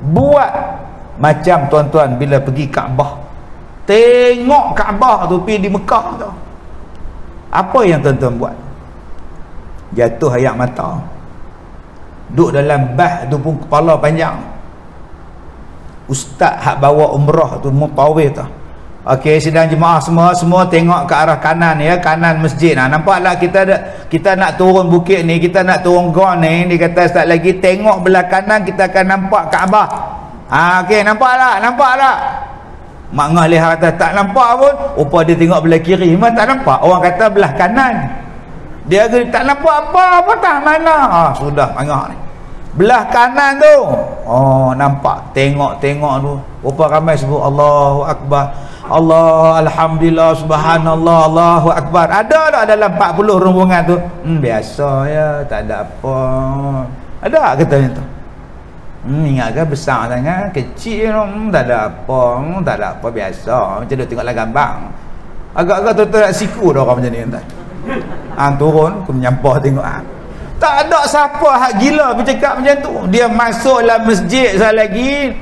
Buat macam tuan-tuan bila pergi Kaabah, tengok Kaabah tu, pergi di Mekah tu, apa yang tuan-tuan buat? Jatuh air mata. Duduk dalam bas tu pun kepala panjang. Ustaz hak bawa umrah tu, mutawif tu, okey, sidang jemaah semua tengok ke arah kanan, ya, kanan masjid. Nampaklah kita nak turun bukit ni, kita nak turun gua ni, dia kata start lagi, tengok belah kanan kita akan nampak Kaabah. Okey, nampak tak? Mak ngah lihat kata tak nampak pun, rupa dia tengok belah kiri, memang tak nampak. Orang kata belah kanan, dia kata tak nampak apa tak mana. Sudah mangah ni. Belah kanan tu, nampak, tengok tu, rupa ramai sebut Allahu Akbar, Allah, Alhamdulillah, Subhanallah, Allahu Akbar. Ada tak dalam 40 rombongan tu? Biasa ya, tak ada apa. Ada katanya tu. Ingatkan besar sangat, kecil, tak ada apa, biasa. Macam tu tengoklah gambar. Agak-agak tu tak siku dah orang macam ni tuan. Turun, aku menyampah tengok. Tak ada siapa hak gila bercakap macam tu. Dia masuk dalam masjid sekali lagi,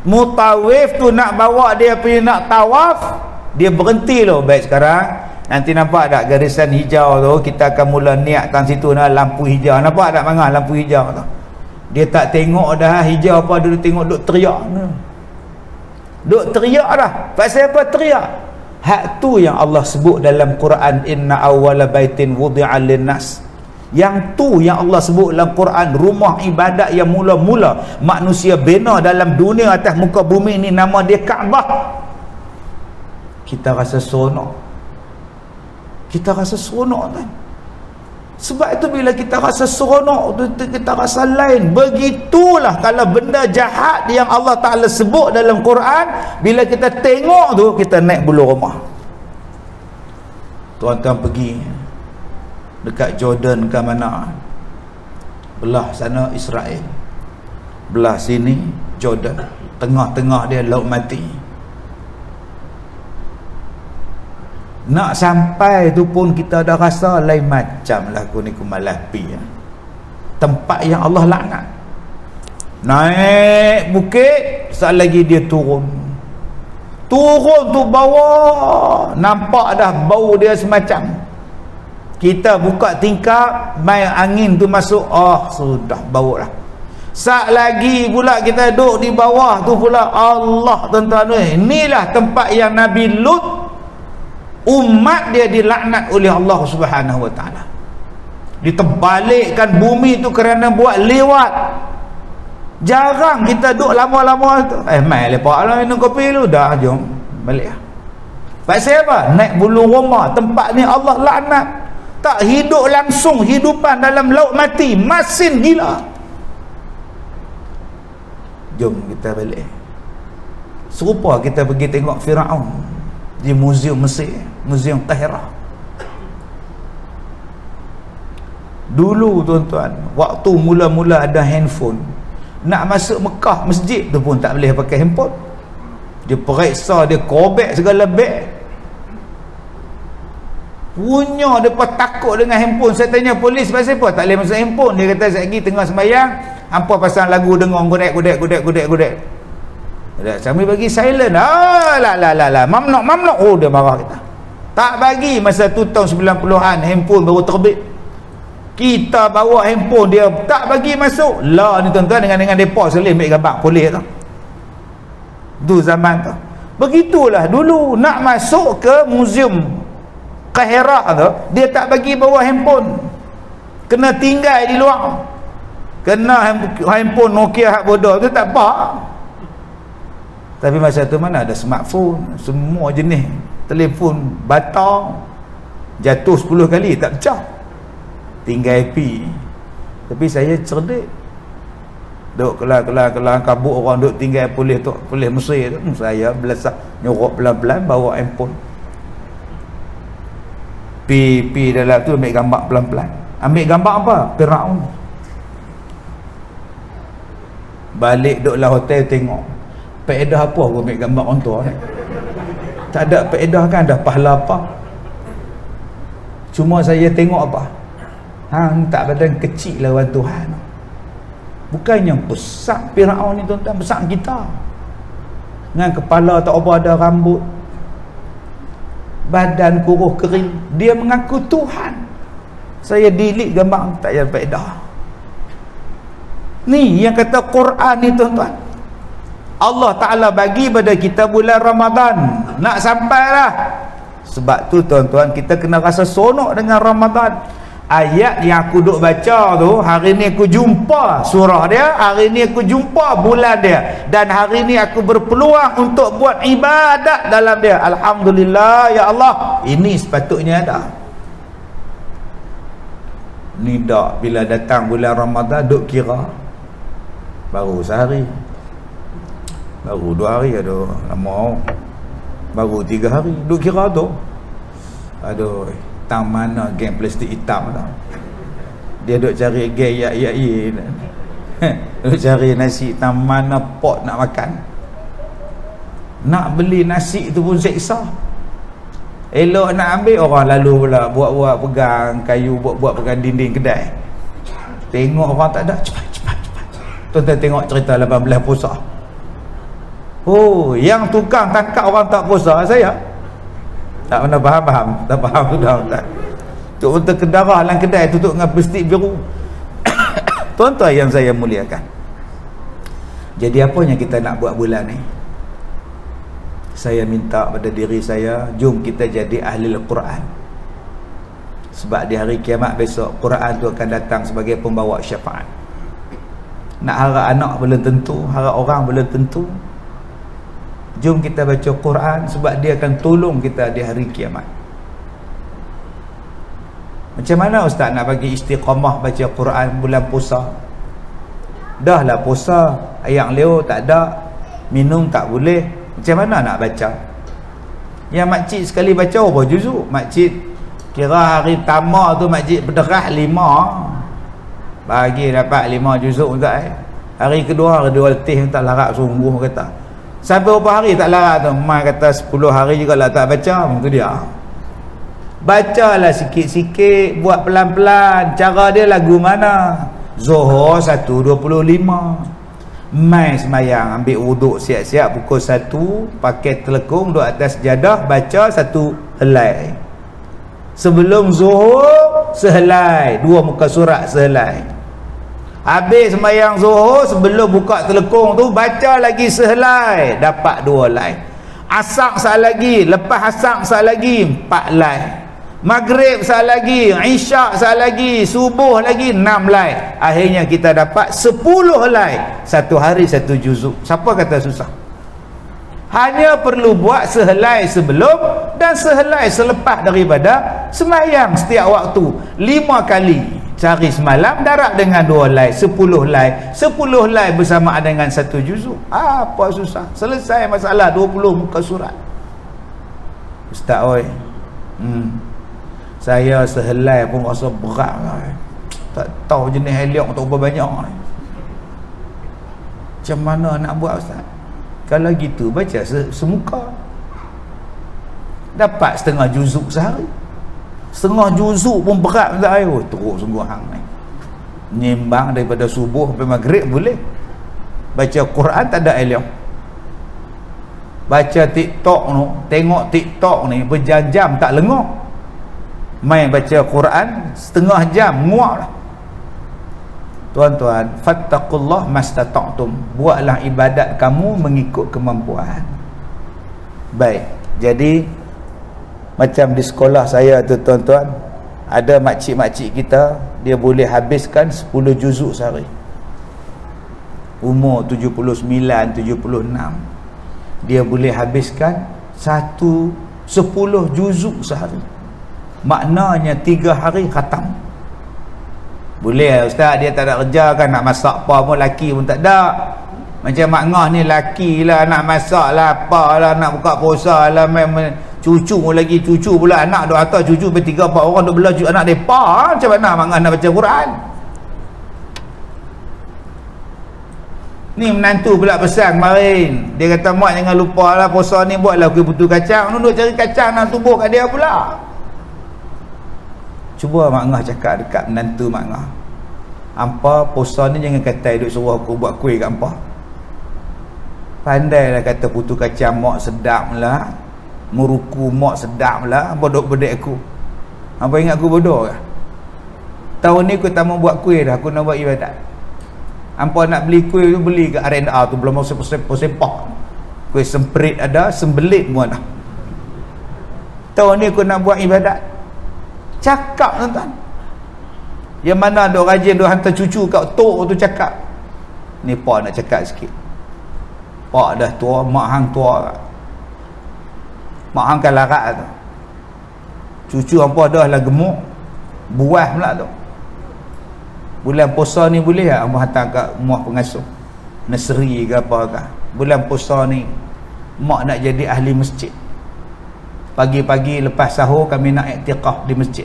mutawif tu nak bawa dia pergi nak tawaf, dia berhenti loh. Baik, sekarang nanti nampak tak garisan hijau tu, kita akan mula niatkan situ nak lampu hijau. Nampak tak mangah lampu hijau tu? Dia tak tengok dah hijau apa, dia tengok duk teriak. Duk teriak dah. Pasal apa teriak? Hak tu yang Allah sebut dalam Quran, inna awwala baitin wudi'a lin-nas. Yang tu yang Allah sebut dalam Quran, rumah ibadat yang mula-mula manusia bina dalam dunia atas muka bumi ni, nama dia Kaabah. Kita rasa seronok. Kan? Sebab itu bila kita rasa seronok tu, kita rasa lain. Begitulah kalau benda jahat yang Allah Ta'ala sebut dalam Quran, bila kita tengok tu, kita naik bulu rumah. Tuan-tuan pergi dekat Jordan ke mana, belah sana Israel, belah sini Jordan, tengah-tengah dia laut mati. Nak sampai tu pun kita dah rasa lain macam lah aku ni kumalapi ya. Tempat yang Allah laknat. Naik bukit, sekali lagi dia turun tu bawah, nampak dah bau dia semacam. Kita buka tingkap, main angin tu masuk, sudah bau lah. Sat lagi pula kita duduk di bawah tu pula Allah, tuan-tuan. Inilah tempat yang Nabi Lut umat dia dilaknat oleh Allah Subhanahu wa taala. Diterbalikkan bumi tu kerana buat lewat. Jarang kita duduk lama-lama tu. Mai lepak lah minum kopi dulu, dah jom balik. Pasal apa? Naik bulu rumah, tempat ni Allah laknat. Tak hidup langsung, hidupan dalam laut mati, masin gila. Jom kita balik. Serupa kita pergi tengok Firaun di Muzium Mesir, Muzium Qahirah. Dulu tuan-tuan, waktu mula-mula ada handphone, nak masuk Mekah masjid tu pun tak boleh pakai handphone. Dia periksa, dia korek segala beg. Punya depa takut dengan handphone. Saya tanya polis pasal apa tak boleh masuk handphone. Dia kata saya pergi tengah sembahyang, hampa pasang lagu dengar godek. Sambil bagi silent. La. Mamnuk. Oh, dia marah kita. Tak bagi. Masa tu tahun 90-an handphone baru terbit. Kita bawa handphone, dia tak bagi masuk. Lah ni tuan-tuan, dengan depa selih ambil gambar polis tu. Tu zaman tu. Begitulah dulu nak masuk ke Muzium Qahirah tu, dia tak bagi bawa handphone. Kena tinggal di luar. Kena handphone Nokia hak bodoh tu tak apa. Tapi masa tu mana ada smartphone, semua jenis telefon batang jatuh 10 kali tak pecah. Tinggal api. Tapi saya cerdik. Duk kelar kabut orang duk tinggal polis Mesir tu, saya belasah nyorok pelan-pelan bawa handphone. Pi dalam tu ambil gambar pelan-pelan. Ambil gambar apa? Firaun. Balik duduklah hotel tengok. Faedah apa aku ambil gambar orang tua ni? Tak ada faedah kan, dah pahala apa? Cuma saya tengok apa? Tak badan kecil lawan Tuhan. Bukannya besar Firaun ni tuan-tuan, besar kita. Dengan kepala tak apa ada rambut, badan kuruh kering, dia mengaku Tuhan. Saya delete gambar, tak ada faedah. Ni yang kata Quran ni tuan-tuan, Allah Ta'ala bagi pada kita bulan Ramadan. Nak sampailah. Sebab tu tuan-tuan, kita kena rasa sonok dengan Ramadan. Ayat yang aku duk baca tu, hari ni aku jumpa surah dia, hari ni aku jumpa bulan dia, dan hari ni aku berpeluang untuk buat ibadat dalam dia. Alhamdulillah ya Allah. Ini sepatutnya ada. Ni dak, bila datang bulan Ramadan duk kira baru sehari, baru 2 hari, aduh lama, baru 3 hari duk kira tu. Aduh, tang mana geng plastik hitam tu. Dia duk cari geng ya. Duk cari nasi, tang mana pot nak makan. Nak beli nasi tu pun seksa. Elok nak ambil, orang lalu pula buat pegang kayu, buat pegang dinding kedai. Tengok orang tak ada, cepat. Tuan-tuan tengok cerita 18 puasa. Oh, yang tukang tangkap orang tak puasa saya. Tak pernah faham. Tak faham sudah. Untuk kedarah dalam kedai tutup dengan plastik biru. Tuan-tuan yang saya muliakan, jadi apa yang kita nak buat bulan ni? Saya minta pada diri saya, jom kita jadi ahli Al-Quran. Sebab di hari kiamat besok, Quran tu akan datang sebagai pembawa syafaat. Nak harap anak belum tentu, harap orang belum tentu. Jom kita baca Quran, sebab dia akan tolong kita di hari kiamat. Macam mana ustaz nak bagi istiqamah baca Quran bulan puasa? Dah lah puasa, ayam leo tak ada, minum tak boleh, macam mana nak baca? Yang makcik sekali baca apa juzuk? Makcik kira hari pertama tu makcik berderah 5, bagi dapat 5 juzuk ustaz. Hari kedua letih, tak larat sungguh kata. Sampai berapa hari tak larat tu, mai kata 10 hari juga lah tak baca. Itu dia. Bacalah sikit-sikit, buat pelan-pelan. Cara dia lagu mana? Zuhur 1.25, mai semayang, ambil wuduk siap-siap pukul 1, pakai telekung duduk atas jadah, baca 1 helai. Sebelum zuhur sehelai, 2 muka surat sehelai. Habis sembahyang Zuhur, sebelum buka telekung tu baca lagi sehelai, dapat 2 helai. Asar sat lagi, lepas asar sat lagi 4 helai. Maghrib sat lagi, Isyak sat lagi, subuh lagi 6 helai. Akhirnya kita dapat 10 helai. Satu hari 1 juzuk. Siapa kata susah? Hanya perlu buat sehelai sebelum dan sehelai selepas daripada sembahyang setiap waktu. 5 kali. Cari semalam, darab dengan 2 helai, 10 helai. 10 helai bersamaan dengan 1 juzuk. Apa susah? Selesai masalah 20 muka surat. Ustaz oi. Saya sehelai pun rasa berat lah. Tak tahu jenis heliok tak berapa banyak. Macam mana nak buat Ustaz? Kalau gitu baca semuka. Dapat setengah juzuk sehari. Setengah juzuk pun berat Ustaz. Oh, teruk sungguh hang ni. Nyimbang daripada subuh sampai maghrib boleh. Baca Quran tak ada heliok. Baca TikTok tu, tengok TikTok ni berjam-jam tak lengok. Main baca Quran setengah jam muak lah. Tuan-tuan, fattaqullah mastata'tum. Buatlah ibadat kamu mengikut kemampuan. Baik, jadi macam di sekolah saya tu tuan-tuan, ada makcik-makcik kita, dia boleh habiskan 10 juzuk sehari. Umur 79, 76. Dia boleh habiskan 10 juzuk sehari. Maknanya 3 hari khatam. Boleh Ustaz, dia tak ada kerja kan, nak masak apa pun, laki pun tak ada. Macam Mak Ngah ni laki lah, nak masak lah, apa lah, nak buka puasa lah, cucu lagi, cucu pula anak duk atas cucu sampai 3-4 orang duk bela anak depa. Macam mana Mak Ngah nak baca Quran? Ni menantu pula pesan kemarin, dia kata mak jangan lupa lah puasa ni buatlah kuih putu kacang. Duduk cari kacang nak tubuh kat dia pula. Cuba Mak Ngah cakap dekat menantu Mak Ngah, hampa puasa ni jangan kata duk suruh aku buat kuih kat hampa. Pandailah kata putu kacang mak sedap lah, muruku mak sedap lah, bodoh bedek aku. Hampa ingat aku bodoh ke? Tahun ni aku tak mau buat kuih dah, aku nak buat ibadat. Hampa nak beli kuih tu, beli kat R&R tu, belum mau sepah. Kuih semperit ada, sembelit pun ada. Tahun ni aku nak buat ibadat. Cakap tuan-tuan. Yang mana duk rajin duk hantar cucu kat tok tu cakap. Ni pak nak cakap sikit. Pak dah tua, mak hang tua. Mak hang kan larat tu. Cucu hampa dah lah gemuk. Buah pula tu. Bulan puasa ni boleh tak hampa hantar kat rumah pengasuh, nursery ke apa ke? Bulan puasa ni mak nak jadi ahli masjid. Pagi-pagi lepas sahur kami nak iktiqaf di masjid.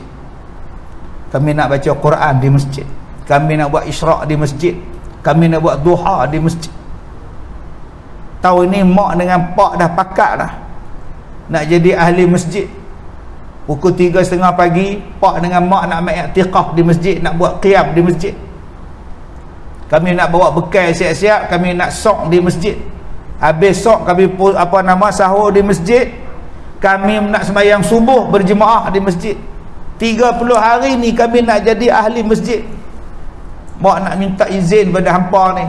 Kami nak baca Quran di masjid. Kami nak buat isyraq di masjid. Kami nak buat duha di masjid. Tahun ni mak dengan pak dah pakat dah nak jadi ahli masjid. Pukul 3:30 pagi pak dengan mak nak main iktiqaf di masjid, nak buat qiyam di masjid. Kami nak bawa bekal siap-siap, kami nak sok di masjid. Habis sok kami sahur di masjid. Kami nak sembahyang subuh berjemaah di masjid. 30 hari ni kami nak jadi ahli masjid. Mak nak minta izin pada hampa ni.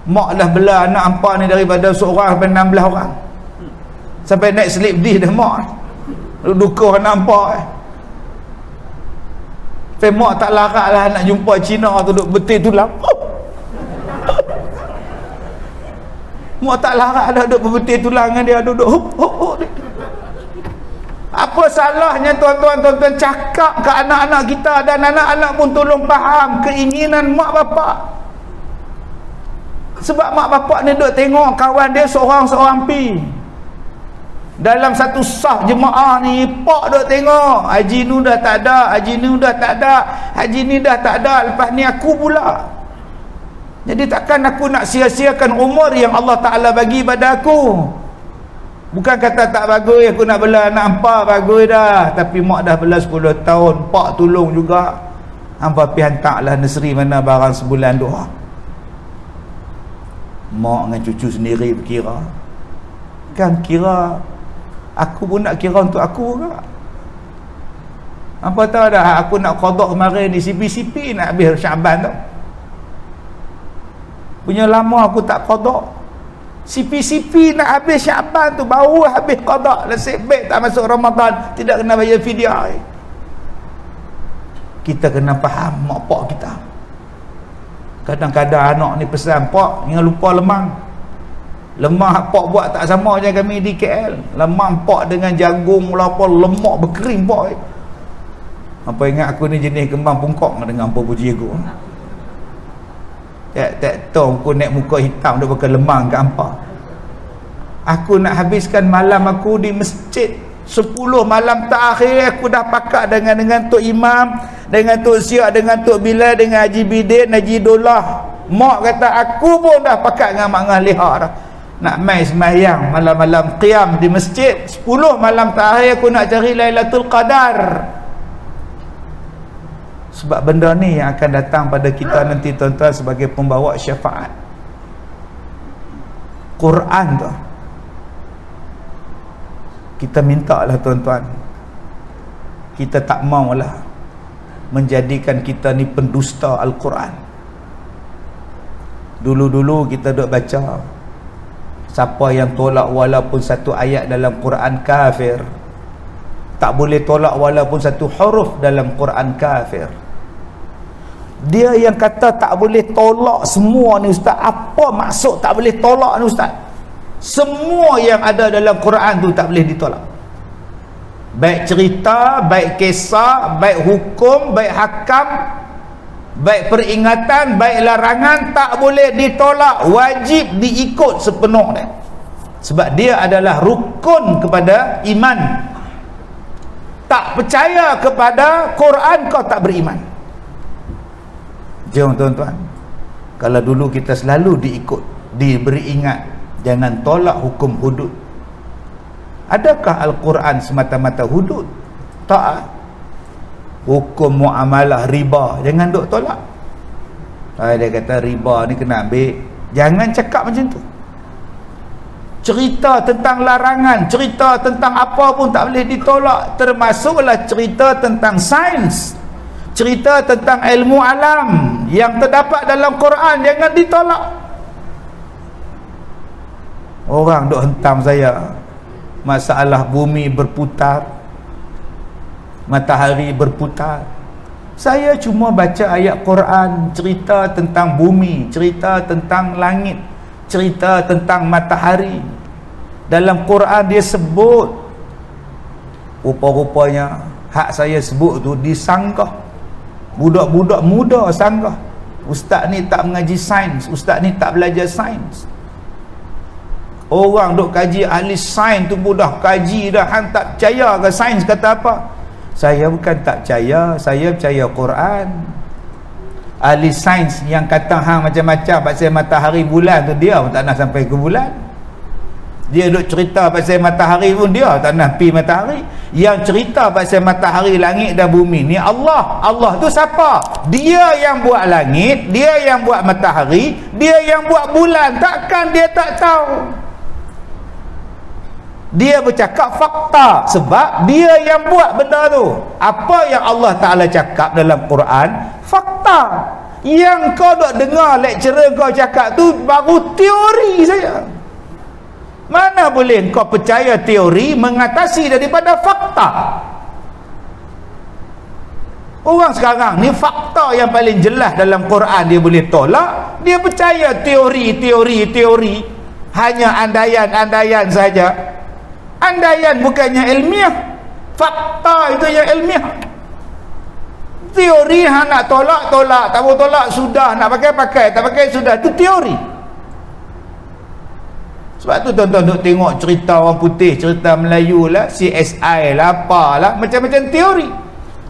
Mak dah bela anak hampa ni daripada seorang sampai 16 orang. Sampai naik slip disk dah mak. Duka anak hampa Sampai mak tak larat lah nak jumpa Cina tu duk betul tulang. Mak tak larat dah duk betul tulang dengan dia, duduk Apa salahnya tuan-tuan cakap ke anak-anak kita, dan anak-anak pun tolong faham keinginan mak bapak. Sebab mak bapak ni duk tengok kawan dia seorang-seorang pi. Dalam satu sah jemaah ni, pak duk tengok haji ni dah tak ada, haji ni dah tak ada, haji ni dah tak ada, lepas ni aku pula. Jadi takkan aku nak sia-siakan umur yang Allah Ta'ala bagi pada aku. Bukan kata tak bagus aku nak bela anak hampa, bagus dah, tapi mak dah bela 10 tahun, pak tolong juga. Hampa pergi hantarlah nursery mana barang sebulan 2. Mak dengan cucu sendiri berkira. Kan kira aku pun nak kira untuk aku juga. Apa tahu dah aku nak qada kemarin di CP-CP nak habis Syaban tu. punya lama aku tak qada. CP nak habis Syaban tu baru habis qada. Nasib baik tak masuk Ramadan, tidak kena bayar fidyah. Kita kena faham mak pak kita. Kadang-kadang anak ni pesan, "Pak, jangan lupa lemang." Lemang pak buat tak sama macam kami di KL. Lemang pak dengan jagung apa lemak berkering pak. Apa ingat aku ni jenis kembang pungkok dengan apa puji aku. Tak tahu aku naik muka hitam dah pakai lemang ke apa. Aku nak habiskan malam aku di masjid 10 malam terakhir aku dah pakat dengan Tok Imam, dengan Tok Siak, dengan Tok Bilal, dengan Haji Bidin, Haji Dollah. Mak kata aku pun dah pakat dengan Mak Ngah Leha dah. Nak mai sembahyang malam-malam qiyam di masjid 10 malam terakhir aku nak cari Lailatul Qadar. Sebab benda ni yang akan datang pada kita nanti tuan-tuan sebagai pembawa syafaat. Quran tu kita minta lah tuan-tuan, kita tak maulah menjadikan kita ni pendusta Al-Quran. Dulu-dulu kita duk baca, siapa yang tolak walaupun satu ayat dalam Quran kafir, tak boleh tolak walaupun satu huruf dalam Quran kafir. Dia yang kata tak boleh tolak semua ni ustaz, apa maksud tak boleh tolak ni ustaz? Semua yang ada dalam Quran tu tak boleh ditolak. Baik cerita, baik kisah, baik hukum, baik hakam, baik peringatan, baik larangan, tak boleh ditolak, wajib diikut sepenuhnya. Sebab dia adalah rukun kepada iman. Tak percaya kepada Quran kau tak beriman. Jom tuan-tuan, kalau dulu kita selalu diikut, diberi ingat, jangan tolak hukum hudud. Adakah Al-Quran semata-mata hudud? Tak. Hukum muamalah riba, jangan duk tolak. Dia kata riba ni kena ambil, jangan cakap macam tu. Cerita tentang larangan, cerita tentang apa pun tak boleh ditolak, termasuklah cerita tentang sains, cerita tentang ilmu alam yang terdapat dalam Quran, jangan ditolak. Orang duk hentam saya masalah bumi berputar, matahari berputar. Saya cuma baca ayat Quran, cerita tentang bumi, cerita tentang langit, cerita tentang matahari. Dalam Quran dia sebut, rupa-rupanya hak saya sebut tu disanggah. Budak-budak muda sanggah, ustaz ni tak mengaji sains, ustaz ni tak belajar sains. Orang duk kaji, ahli sains tu dah kaji dah, hang tak percaya ke sains kata apa? Saya bukan tak percaya, saya percaya Quran. Ahli sains yang kata hang macam-macam pasal matahari bulan tu, dia pun tak nak sampai ke bulan. Dia duk cerita pasal matahari pun dia tak nak pi matahari. Yang cerita pasal matahari, langit dan bumi ni Allah. Allah tu siapa? Dia yang buat langit, dia yang buat matahari, dia yang buat bulan. Takkan dia tak tahu? Dia bercakap fakta sebab dia yang buat benda tu. Apa yang Allah Ta'ala cakap dalam Quran, fakta. Yang kau duk dengar lecturer kau cakap tu baru teori saja. Mana boleh kau percaya teori mengatasi daripada fakta? Orang sekarang ni fakta yang paling jelas dalam Quran dia boleh tolak, dia percaya teori, hanya andaian saja. Andaian bukannya ilmiah, fakta itu yang ilmiah. Teori hang nak tolak, tak mau tolak sudah, nak pakai, tak pakai sudah, itu teori. Sebab tu tuan-tuan duk tengok cerita orang putih, cerita Melayu lah, CSI lah, apalah, macam-macam teori.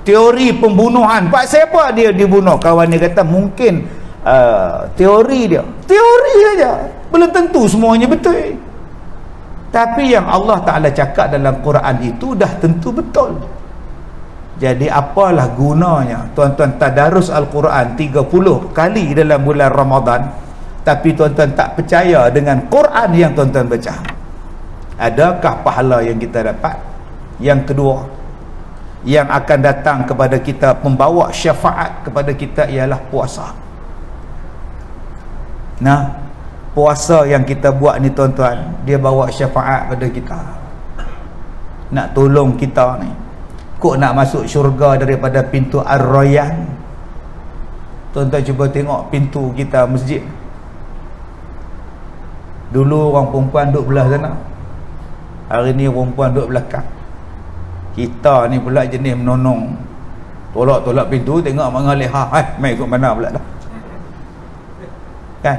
Teori pembunuhan. Pak siapa dia dibunuh? Kawan dia kata mungkin teori dia. Teori saja. Belum tentu semuanya betul. Tapi yang Allah Ta'ala cakap dalam Quran itu dah tentu betul. Jadi apalah gunanya tuan-tuan tadarus Al-Quran 30 kali dalam bulan Ramadan, tapi tuan-tuan tak percaya dengan Quran yang tuan-tuan baca? Adakah pahala yang kita dapat? Yang kedua yang akan datang kepada kita, membawa syafaat kepada kita, ialah puasa. Nah, puasa yang kita buat ni tuan-tuan, dia bawa syafaat pada kita, nak tolong kita ni kok nak masuk syurga daripada pintu Ar-Rayyan. Tuan-tuan cuba tengok pintu kita masjid. Dulu orang perempuan duduk belah sana, hari ni perempuan duduk belakang. Kita ni pula jenis menonong, tolak-tolak pintu, tengok mana leha, mai ikut mana pula dah, kan?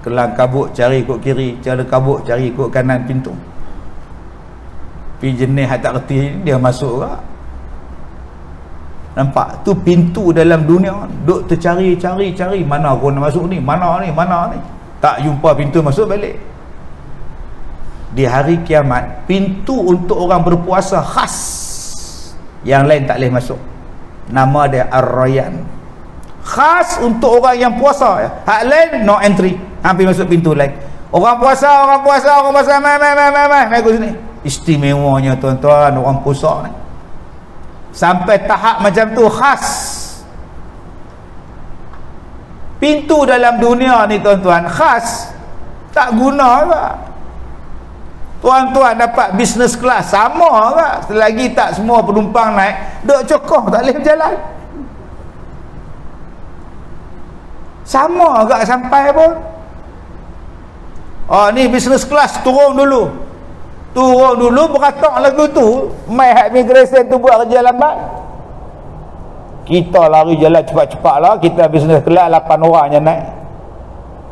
Kelang kabut cari ikut kiri, cara kabut cari ikut kanan pintu. Pi jenis hak tak reti dia masuk ke. Nampak tu pintu dalam dunia, duk tercari mana aku nak masuk ni, mana ni, tak jumpa pintu, masuk balik. Di hari kiamat, pintu untuk orang berpuasa khas, yang lain tak boleh masuk. Nama dia Ar-Rayyan, khas untuk orang yang puasa. Hak lain no entry, hampir masuk pintu lain. Orang puasa mai ke sini. Istimewanya tuan-tuan orang puasa ni, sampai tahap macam tu khas. Pintu dalam dunia ni tuan-tuan khas, tak guna ke? Tuan-tuan dapat business class sama ke? Selagi tak semua penumpang naik, duk cokoh tak boleh berjalan. Sama ke sampai pun? Oh ni business class, turun dulu beratok lagu tu, mai hak immigration tu buat kerja lambat. Kita lari jalan cepat-cepat lah, kita business class 8 orang je naik.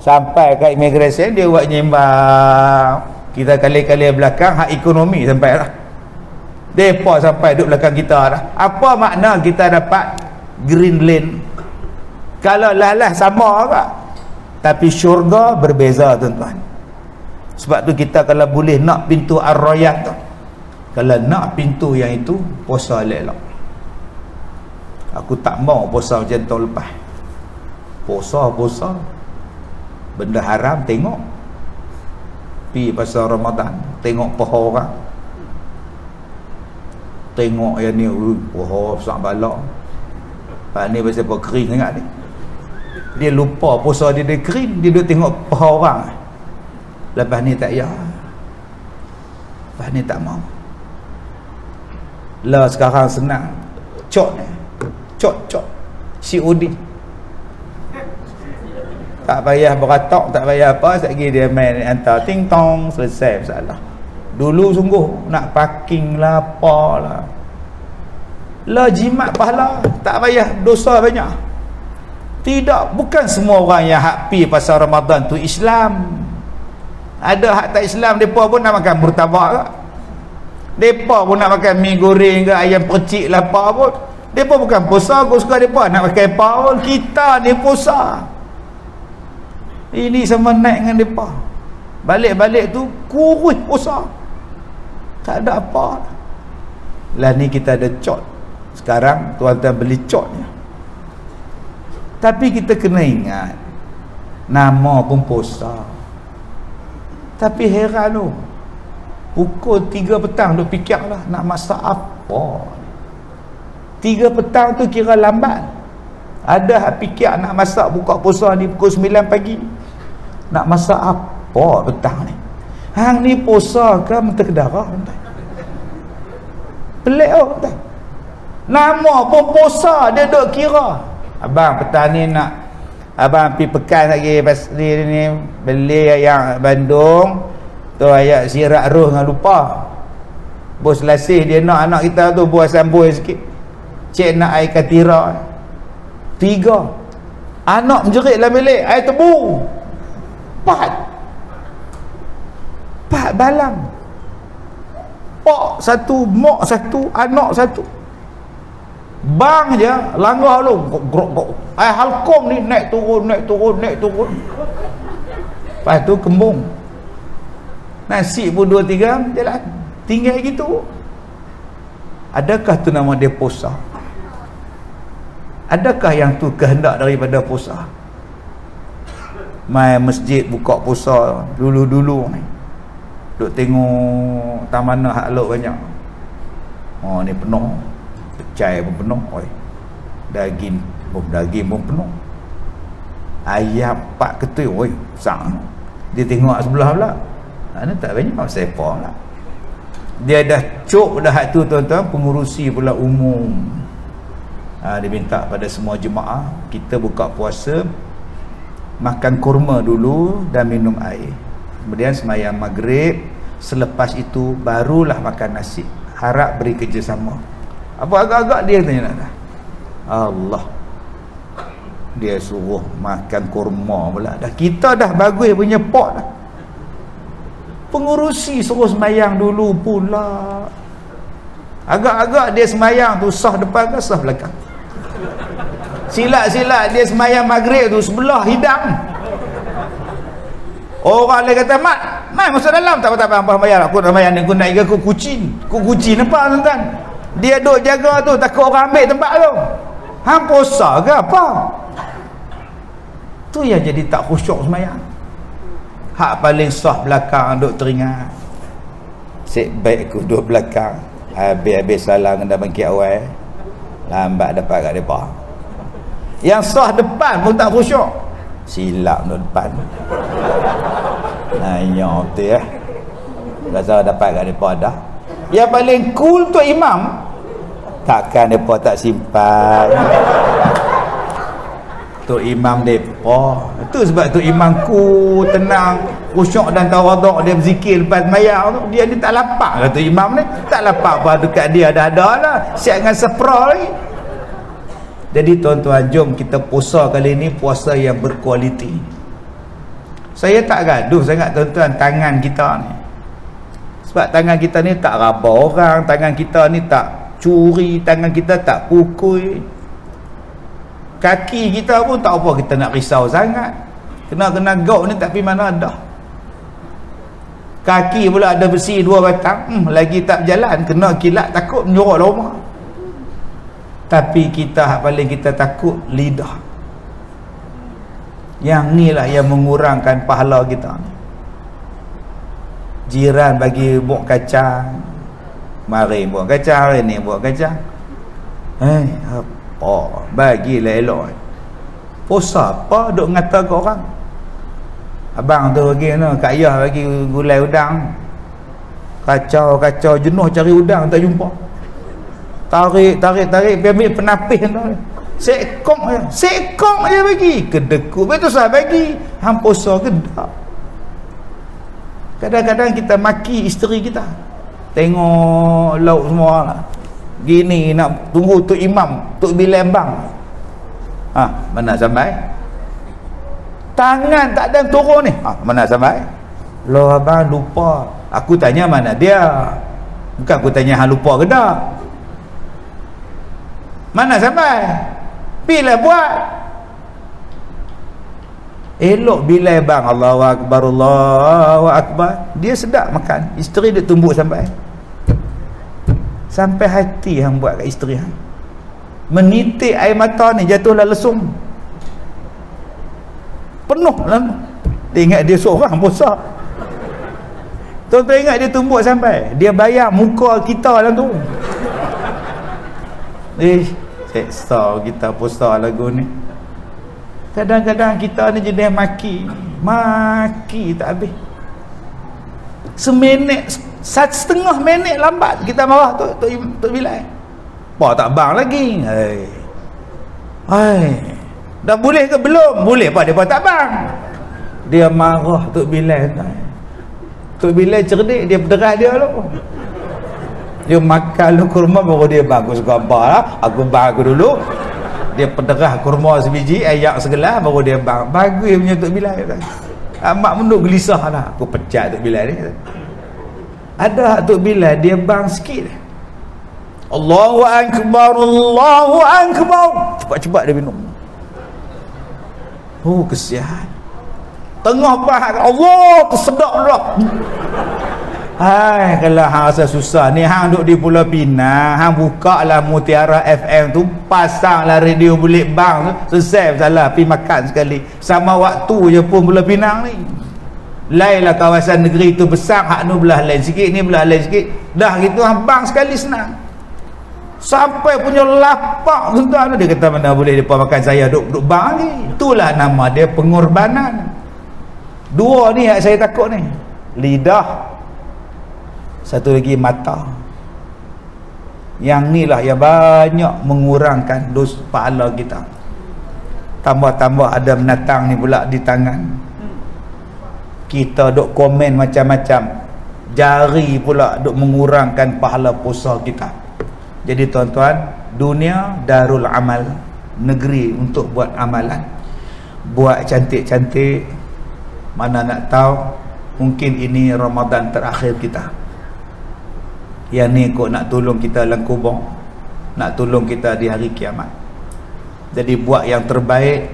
Sampai ke immigration dia buat nyembang. Kita kali-kali belakang hak ekonomi sampai lah. Depa sampai duduk belakang kita dah. Apa makna kita dapat green lane? Kalau lah sama ke? Tapi syurga berbeza tuan-tuan. Sebab tu kita kalau boleh nak pintu Ar-Rayyan tu, kalau nak pintu yang itu, puasa elok. Aku tak mau puasa macam tahun lepas. Puasa benda haram tengok. Pi pasal Ramadan tengok pohon orang, tengok yang ni pohon besar balak. Pak ni pasal pohon kering sangat ni, dia lupa puasa dia kering, dia duduk tengok pohon orang. Lepas ni tak ya, lepas ni tak mau lah. Sekarang senang, cot COD, tak payah beratok, tak payah apa, sekali dia main hantar ting tong, selesai masalah. Dulu sungguh nak parking lah, apalah lah, jimat pahala, tak payah, dosa banyak. Tidak, bukan semua orang yang happy pasal Ramadan tu Islam. Ada hak tak Islam, mereka pun nak makan murtabak ke, mereka pun nak makan mi goreng ke, ayam percik lah apa pun. Mereka bukan puasa, aku suka mereka nak makan apa pun. Kita ni puasa. Ini sama naik dengan mereka. Balik-balik tu kurus puasa, tak ada apa lah. Ni kita ada cot. Sekarang tuan-tuan beli cotnya. Tapi kita kena ingat, nama pun puasa. Tapi heran tu, pukul 3 petang duk fikir lah nak masak apa. 3 petang tu kira lambat. Ada hak fikir nak masak buka puasa ni pukul 9 pagi. Nak masak apa petang ni? Hang ni puasa ke mentah darah? Pelik oh, entah. Nama pun puasa dia duk kira. Abang petang ni nak abang pergi pekan lagi pas ni beli ayam Bandung tu, ayam sirak roh dengan lupa. Bos lasih dia nak anak kita tu buat sambung sikit. Cik nak air katira 3. Anak menjerit dalam bilik, air tebu 4 balang. Pak 1, mak 1, anak 1. Bang je langgar lu grok. Air halkom ni naik turun. Lepas tu kembung. Nasi pun 2-3 jalan. Tinggal gitu. Adakah tu nama dia puasa? Adakah yang tu kehendak daripada puasa? Mai masjid buka puasa dulu ni, duk tengok tak mana hak lok banyak. Oh ni penuh, pecai pun penuh, oi. Daging pun penuh. ayam 4 ketui, oi besar. Dia tengok sebelah pula, ni tak banyak sepa lah. Dia dah cuk dah tu tuan-tuan, pengurusi pula umum. Dia minta pada semua jemaah, kita buka puasa makan kurma dulu dan minum air, kemudian sembahyang maghrib, selepas itu barulah makan nasi. Harap beri kerjasama. Apa agak-agak dia tanya dah, Allah, dia suruh makan kurma pula dah. Kita dah bagus punya pot dah, pengurusi suruh sembahyang dulu pula. Agak-agak dia sembahyang tu sah depan ke sah belakang. Silat-silat dia sembahyang maghrib tu sebelah hidang. Orang lain kata, Mat, mai masuk dalam. Tak apa-apa, bayar. Aku nak bayar ni, aku nak ikan kucing. Kucing apa tuan-tuan? Dia duk jaga tu, takut orang ambil tempat tu. Hang puasa ke apa? Tu yang jadi tak khusyuk sembahyang. Hak paling sah belakang duk teringat. Sik baik aku duduk belakang. Habis-habis salam kena bangkit awal. Lambat dapat kat depan. Yang sah depan pun tak khusyuk. Silap duduk depan. Nanya betul ya. Rasa dapat kat depan dah. Yang paling cool tu imam. Takkan depa tak simpan. Tu imam depa. Itu sebab tu imam cool, tenang, khusyuk dan tawaduk. Dia berzikir lepas sembahyang tu. Dia ni tak lapar kata imam ni. Tak lapar apa dekat dia dah ada lah. Siap dengan sepra lagi. Jadi tuan-tuan, jom kita puasa kali ni puasa yang berkualiti. Saya tak gaduh sangat tuan-tuan tangan kita ni. Sebab tangan kita ni tak raba orang, tangan kita ni tak curi, tangan kita tak pukul. Kaki kita pun tak apa kita nak risau sangat. Kena gaut ni tak pergi mana dah. Kaki pula ada besi 2 batang, lagi tak berjalan, kena kilat takut menyorok rumah. Tapi kita paling kita takut lidah. Yang ni lah yang mengurangkan pahala kita ni. Jiran bagi buah kacang, mari buah kacang, hari ni buah kacang. Apa bagilah elok. Puasa apa duk ngata ke orang. Abang tu bagi no, Kak Ayah bagi gulai udang. Kacau jenuh cari udang tak jumpa. Tarik pergi ambil penapis tu. Sekong je bagi. Kedekut betul sah bagi. Hang puasa ke tak? Kadang-kadang kita maki isteri kita. Tengok lauk semua lah. Gini nak tunggu Tok Imam, Tok Bilal bang. Mana sampai? Tangan tak ada turun ni. Mana sampai? Loh abang lupa. Aku tanya mana dia. Bukan aku tanya hang lupa ke tak. Mana sampai? Bila buat? Elok bila bang. Allahu Akbar, Allahu Akbar. Dia sedap makan. Isteri dia tumbuk sampai hati hang buat kat isteri hang. Menitik air mata ni jatuhlah lesung. Penuh lah. Dia ingat dia seorang puasa. Tuan-tuan ingat dia tumbuk sampai. Dia bayar muka kita dalam tu. Seksa kita puasa lagu ni. Kadang-kadang kita ni jenis maki tak habis. Setengah minit lambat kita marah Tok Bilal. Apa tak bang lagi? Dah boleh ke belum? Boleh apa dia tak bang. Dia marah Tok Bilal. Tok Bilal cerdik, dia berderah dia lu. Dia makan lu kurma baru dia bagus gambar lah. Aku bang aku dulu. Dia pederah kurma sebiji, ayak segelas baru dia bang. Bagus punya Tok Bilal. Amat menuk gelisah lah. Aku pecat Tok Bilal ni. Ada Tok Bilal dia bang sikit. Allahu Akbar, Allahu Akbar. Cepat-cepat dia minum. Oh kesian. Tengah bahar Allah kesedap pula. Kalau hang rasa susah ni, hang duduk di Pulau Pinang, hang buka lah Mutiara FM tu, pasanglah radio Bulik Bang tu, selesai salah pergi makan sekali. Sama waktu je pun Pulau Pinang ni. Lainlah kawasan negeri tu besar, hak nu belah lain sikit, ni belah lain sikit. Dah gitu hang bang sekali senang. sampai punya lapak tuan-tuan. Dia kata mana boleh mereka makan saya duduk bang ni. Itulah nama dia pengorbanan. Dua ni yang saya takut ni, lidah, satu lagi mata. Yang ni lah yang banyak mengurangkan dosa pahala kita. Tambah-tambah ada menatang ni pula di tangan, kita duk komen macam-macam, jari pula duk mengurangkan pahala puasa kita. Jadi tuan-tuan, dunia darul amal, negeri untuk buat amalan. Buat cantik-cantik, mana nak tahu mungkin ini Ramadan terakhir kita. Yang ni kok nak tolong kita dalam kubur, nak tolong kita di hari kiamat. Jadi buat yang terbaik,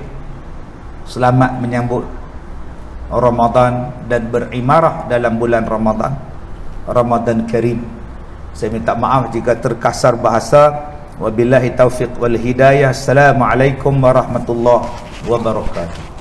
selamat menyambut Ramadan dan berimarah dalam bulan Ramadan. Ramadan Karim. Saya minta maaf jika terkasar bahasa. Wabillahi taufiq wal hidayah. Assalamualaikum warahmatullahi wabarakatuh.